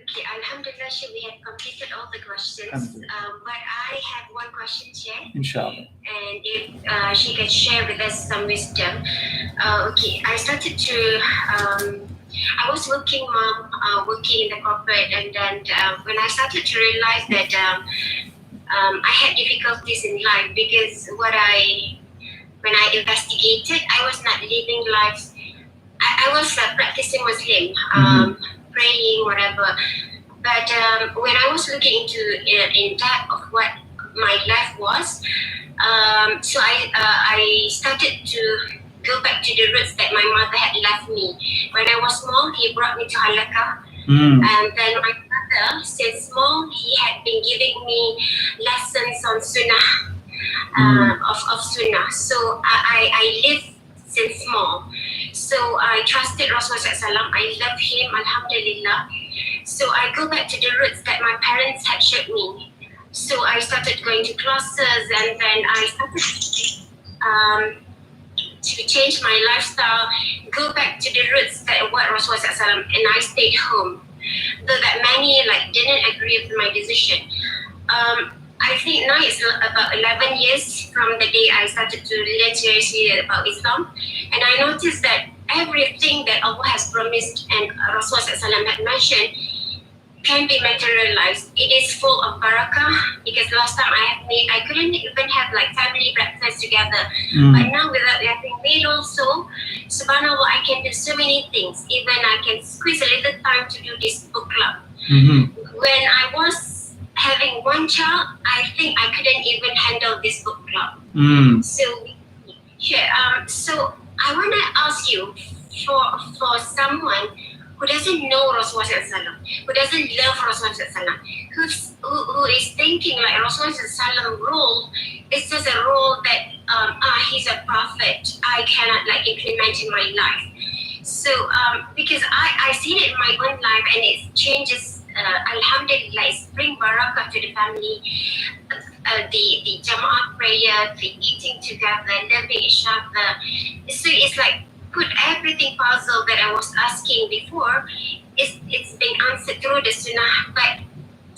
Okay, alhamdulillah, we have completed all the questions. But I have one question here. Inshallah. And if she can share with us some wisdom. Okay, I started to, I was working in the corporate, and then when I started to realize that I had difficulties in life, because when I investigated, I was not living life. I was practicing Muslim, praying, whatever. But when I was looking in depth of what my life was, so I started to go back to the roots that my mother had left me. When I was small, he brought me to halakha. And then my father, since small, he had been giving me lessons on sunnah, of sunnah. So I lived since small. So I trusted Rasulullah. I love him, alhamdulillah. So I go back to the roots that my parents had showed me. So I started going to classes, and then I started to change my lifestyle, go back to the roots that what Rasulullah, and I stayed home. Though that many didn't agree with my decision. I think now it's about 11 years from the day I started to learn seriously about Islam, and I noticed that everything that Allah has promised and Rasulullah had mentioned can be materialized. It is full of barakah, because last time I couldn't even have family breakfast together. But now without having made also, subhanAllah, I can do so many things. Even I can squeeze a little time to do this book club. When I was having one child, I think I couldn't even handle this book club. So I want to ask you, for someone who doesn't know Rasulullah, who doesn't love Rasulullah, who is thinking Rasulullah role is just a role that he's a prophet, I cannot implement in my life. So because I seen it in my own life, and it changes. Alhamdulillah, it's bring barakah to the family. The Jama'at prayer, the eating together, loving each other. So it's like put everything puzzle that I was asking before. It's been answered through the Sunnah, but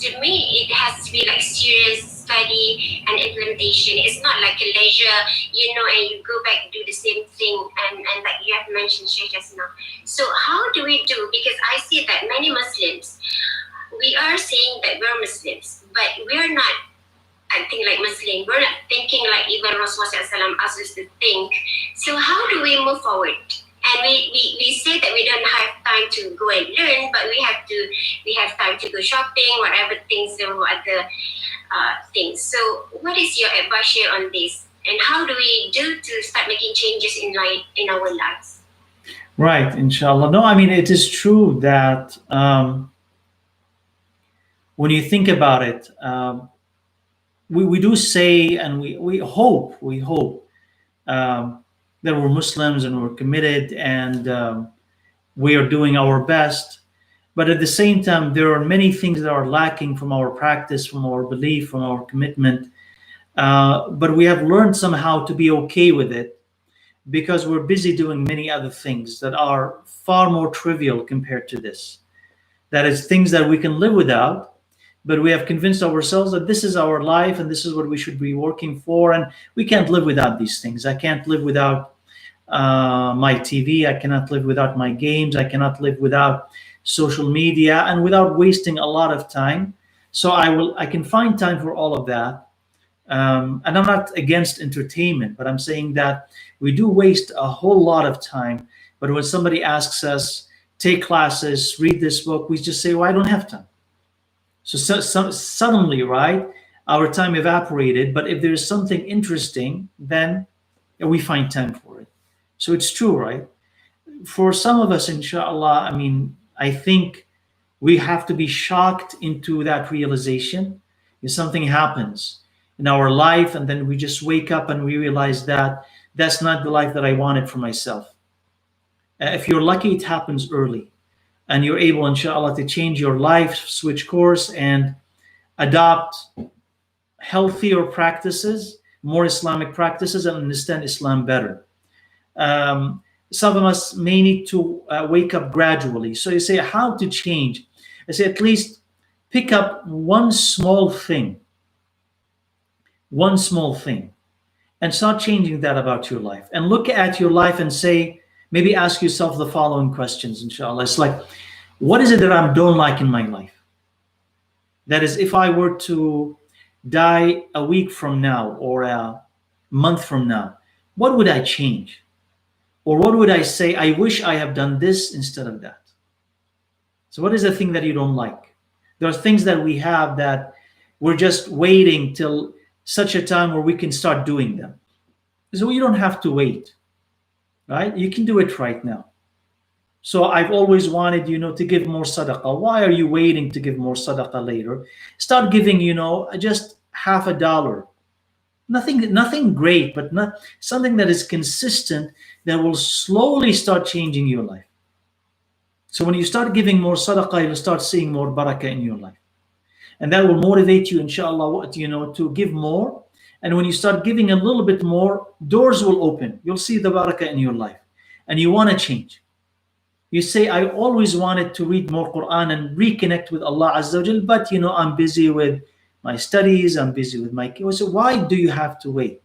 to me, it has to be like serious study and implementation. It's not like a leisure, and you go back and do the same thing, and like you have mentioned, Sheikh, just now. So how do we do? Because I see that many Muslims, we are saying that we're Muslims, but we're not acting like Muslim. We're not thinking like even Rasulullah SAW asked us to think. So how do we move forward? And we say that we don't have time to go and learn, but we have time to go shopping, whatever things or other things. So what is your advice here on this? And how do we do to start making changes in our lives? Right, inshallah. No, I mean, it is true that when you think about it, we do say, and we hope that we're Muslims and we're committed, and we are doing our best. But at the same time, there are many things that are lacking from our practice, from our belief, from our commitment. But we have learned somehow to be okay with it, because we're busy doing many other things that are far more trivial compared to this. That is, things that we can live without, but we have convinced ourselves that this is our life and this is what we should be working for, and we can't live without these things. I can't live without my TV. I cannot live without my games. I cannot live without social media, and without wasting a lot of time. So I can find time for all of that. And I'm not against entertainment, but I'm saying that we do waste a whole lot of time. But when somebody asks us, take classes, read this book, we just say, well, I don't have time. So suddenly, right, our time evaporated. But if there's something interesting, then we find time for it. So it's true, right? For some of us, inshallah, I mean, I think we have to be shocked into that realization. If something happens in our life, and then we just wake up and we realize that that's not the life that I wanted for myself. If you're lucky, it happens early, and you're able, inshallah, to change your life, switch course, and adopt healthier practices, more Islamic practices, and understand Islam better. Some of us may need to wake up gradually. So you say, how to change? I say, at least pick up one small thing, and start changing that about your life. And look at your life and say, maybe ask yourself the following questions, inshallah. It's like, what is it that I don't like in my life? That is, if I were to die a week from now or a month from now, what would I change? Or what would I say, I wish I have done this instead of that? So what is the thing that you don't like? There are things that we have that we're just waiting till such a time where we can start doing them. So you don't have to wait, right? You can do it right now. So I've always wanted, to give more sadaqah. Why are you waiting to give more sadaqah later? Start giving, just half a dollar. Nothing great, but not something that is consistent, that will slowly start changing your life. So when you start giving more sadaqah, you'll start seeing more barakah in your life. And that will motivate you, inshallah, to give more. And when you start giving a little bit more, doors will open. You'll see the barakah in your life. And you want to change. You say, I always wanted to read more Quran and reconnect with Allah Azza wa Jal, but I'm busy with my studies, I'm busy with my kids. So why do you have to wait?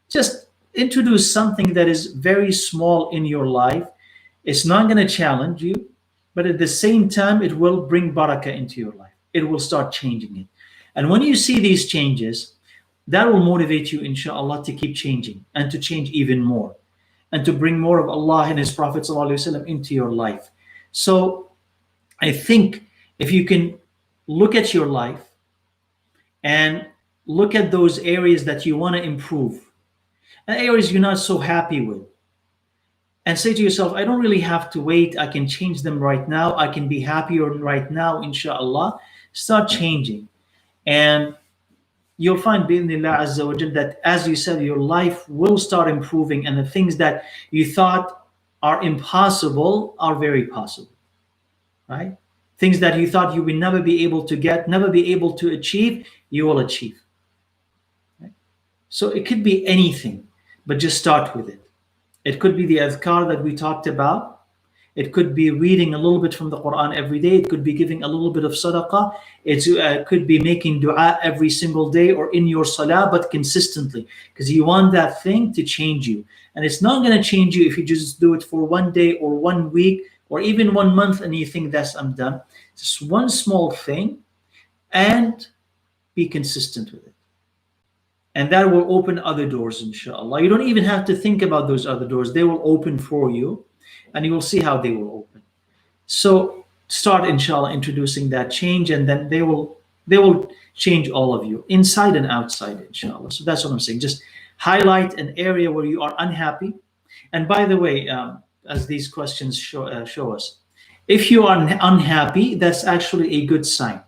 Just introduce something that is very small in your life. It's not going to challenge you, but at the same time, it will bring barakah into your life. It will start changing it. And when you see these changes, that will motivate you, inshallah, to keep changing and to change even more, and to bring more of Allah and His Prophet ﷺ into your life. So I think if you can look at your life and look at those areas that you want to improve, and areas you're not so happy with, and say to yourself, I don't really have to wait. I can change them right now. I can be happier right now, inshallah. Start changing. And you'll find, bi'idhnillah azza wa jal, that as you said, your life will start improving, and the things that you thought are impossible are very possible, right? Things that you thought you would never be able to get, never be able to achieve, you will achieve. Right? So it could be anything, but just start with it. It could be the adhkar that we talked about. It could be reading a little bit from the Quran every day. It could be giving a little bit of sadaqah. It could be making dua every single day or in your salah, but consistently, because you want that thing to change you. And it's not going to change you if you just do it for one day or 1 week or even 1 month and you think that's I'm done. Just one small thing and be consistent with it. And that will open other doors, inshallah. You don't even have to think about those other doors. They will open for you. And you will see how they will open. So start, inshallah, introducing that change, and then they will change all of you, inside and outside, inshallah. So that's what I'm saying. Just highlight an area where you are unhappy. And by the way, as these questions show us, if you are unhappy, that's actually a good sign.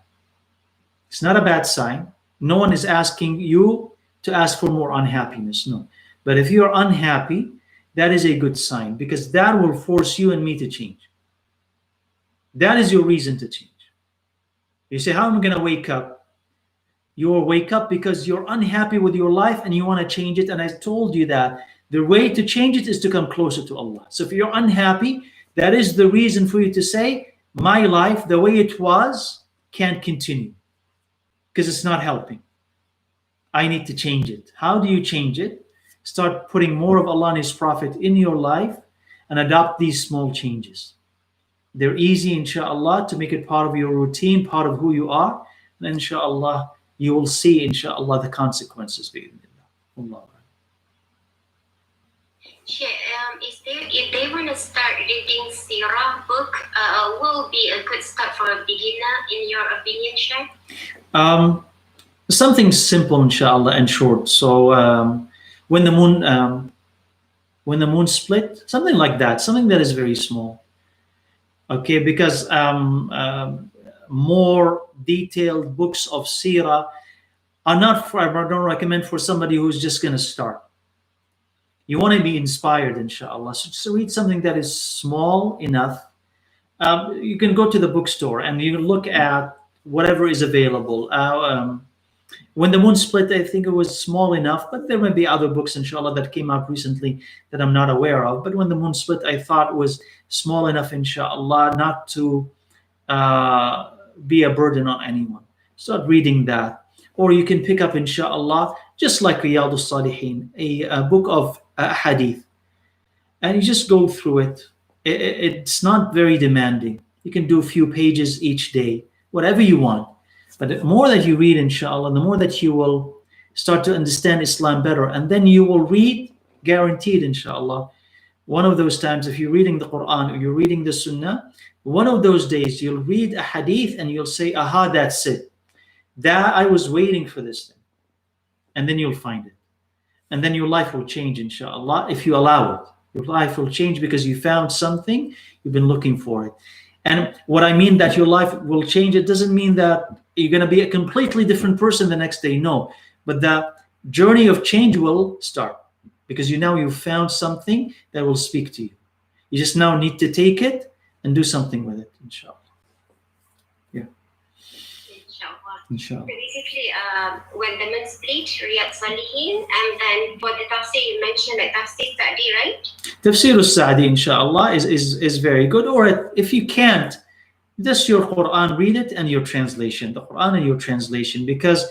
It's not a bad sign. No one is asking you to ask for more unhappiness, no. But if you are unhappy, that is a good sign, because that will force you and me to change. That is your reason to change. You say, how am I going to wake up? You will wake up because you're unhappy with your life and you want to change it. And I told you that the way to change it is to come closer to Allah. So if you're unhappy, that is the reason for you to say, my life, the way it was, can't continue because it's not helping. I need to change it. How do you change it? Start putting more of Allah and His Prophet in your life and adopt these small changes. They're easy, inshallah, to make it part of your routine, part of who you are. And inshallah, you will see, inshallah, the consequences. Allah. If they want to start reading Sirah book, what will be a good start for a beginner, in your opinion, Sheikh? Something simple, inshallah, and short. So, when the moon split, something like that, something that is very small. Okay, because more detailed books of seerah are not for, I don't recommend for somebody who's just going to start. You want to be inspired, inshallah. So just read something that is small enough. You can go to the bookstore and you can look at whatever is available. When the moon split, I think it was small enough, but there may be other books, inshallah, that came out recently that I'm not aware of. But when the moon split, I thought it was small enough, inshallah, not to be a burden on anyone. Start reading that. Or you can pick up, inshallah, just like Riyadh al-Salihin, a book of Hadith. And you just go through it. It's not very demanding. You can do a few pages each day, whatever you want. But the more that you read, inshallah, the more that you will start to understand Islam better. And then you will read, guaranteed, inshallah, one of those times, if you're reading the Quran or you're reading the Sunnah, one of those days you'll read a hadith and you'll say, aha, that's it. That I was waiting for this thing. And then you'll find it. And then your life will change, inshallah, if you allow it. Your life will change because you found something, you've been looking for it. And what I mean that your life will change, it doesn't mean that you're going to be a completely different person the next day. No. But the journey of change will start because you've found something that will speak to you. You just now need to take it and do something with it, inshallah. Yeah. Inshallah. So basically, when the moon split, Riyadh Salihin, and then for the tafsir, you mentioned that tafsir Sa'di, right? Tafsir al-Sa'di, inshallah, is very good. Or if you can't, just your Quran, read it and your translation, the Quran and your translation. Because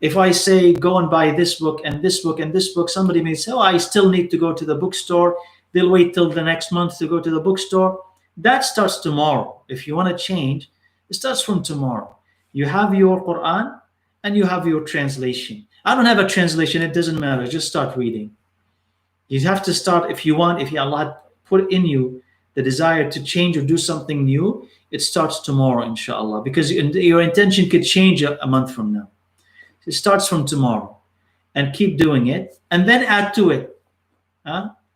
if I say go and buy this book and this book and this book, somebody may say, oh, I still need to go to the bookstore. They'll wait till the next month to go to the bookstore. That starts tomorrow. If you want to change, it starts from tomorrow. You have your Quran and you have your translation. I don't have a translation, it doesn't matter. Just start reading. You have to start if Allah put in you the desire to change or do something new, it starts tomorrow, inshallah, because your intention could change a month from now. It starts from tomorrow and keep doing it and then add to it.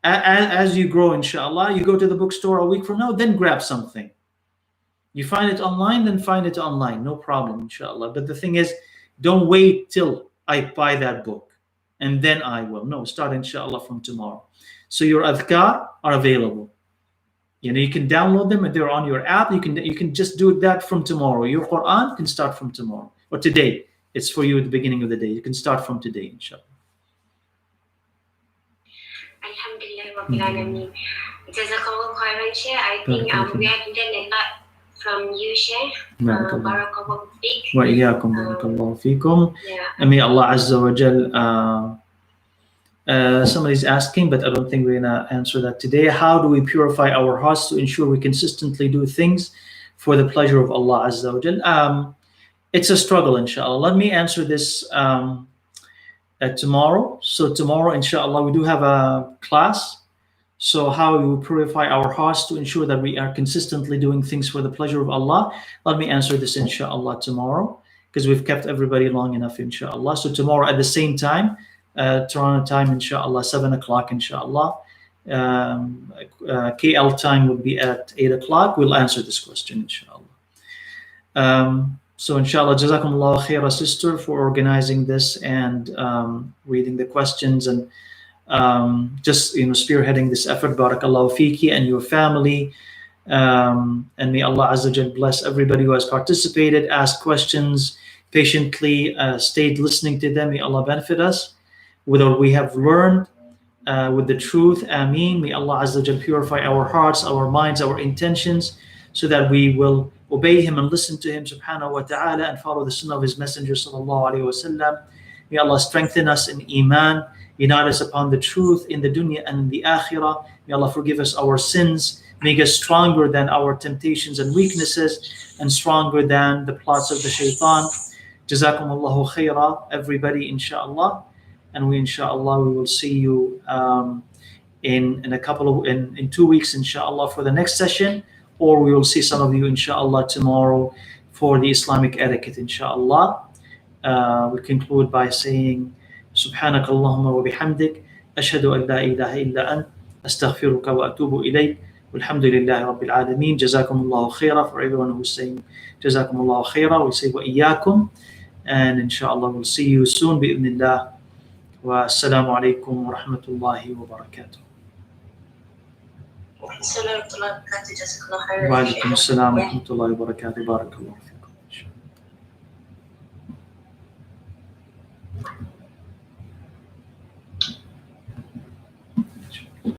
As you grow, inshallah, you go to the bookstore a week from now, then grab something. You find it online, then find it online. No problem, inshallah. But the thing is, don't wait till I buy that book and then I will. No, start, inshallah, from tomorrow. So your adhkar are available. You can download them and they're on your app. You can just do that from tomorrow. Your Quran can start from tomorrow or today. It's for you at the beginning of the day. You can start from today, inshallah. Alhamdulillah Rabbil Alameen. Jazakallah khairan, Sheikh. I think we have learned a lot from you, Sheikh. Barakallahu feek. Wa iyyakum, barakallahu feekum. And may Allah Azza wa Jal. Somebody's asking, but I don't think we're gonna answer that today. How do we purify our hearts to ensure we consistently do things for the pleasure of Allah Azza wa Jal? It's a struggle, inshallah. Let me answer this tomorrow. So tomorrow, inshallah, we do have a class. So how we purify our hearts to ensure that we are consistently doing things for the pleasure of Allah. Let me answer this, inshallah, tomorrow, because we've kept everybody long enough, inshallah. So tomorrow at the same time, Toronto time, inshallah, 7 o'clock, inshallah. KL time would be at 8 o'clock. We'll answer this question, inshallah. So inshallah, jazakumullah khaira, sister, for organizing this and reading the questions and just spearheading this effort. Barakallahu feeki and your family. And may Allah Azza wa Jal bless everybody who has participated, asked questions patiently, stayed listening to them. May Allah benefit us with what we have learned, with the truth. Ameen. May Allah Azza wa Jal purify our hearts, our minds, our intentions, so that we will obey Him and listen to Him subhanahu wa ta'ala and follow the sunnah of His Messenger sallallahu alayhi wa sallam. May Allah strengthen us in Iman, unite us upon the truth in the dunya and in the akhirah. May Allah forgive us our sins, make us stronger than our temptations and weaknesses, and stronger than the plots of the shaitan. Jazakumullahu khaira, everybody, inshallah. And we, inshallah, we will see you in 2 weeks, inshallah, for the next session, or we will see some of you, inshallah, tomorrow for the Islamic etiquette, inshallah. We conclude by saying, Subhanak Allahumma wa bihamdik, ashhadu an la ilaha illa ant, astaghfiruka wa atubu ilayk, walhamdulillahi rabbil alameen. Jazakumullahu khaira. For everyone who's saying Jazakumullahu khaira, we say wa iyyakum, and inshallah we'll see you soon bi'idhnillah. Wa assalamu alaikum wa rahmatullahi wa barakatuh. Wa alaikum assalam wa rahmatullahi wa barakatuh. Barakallahu.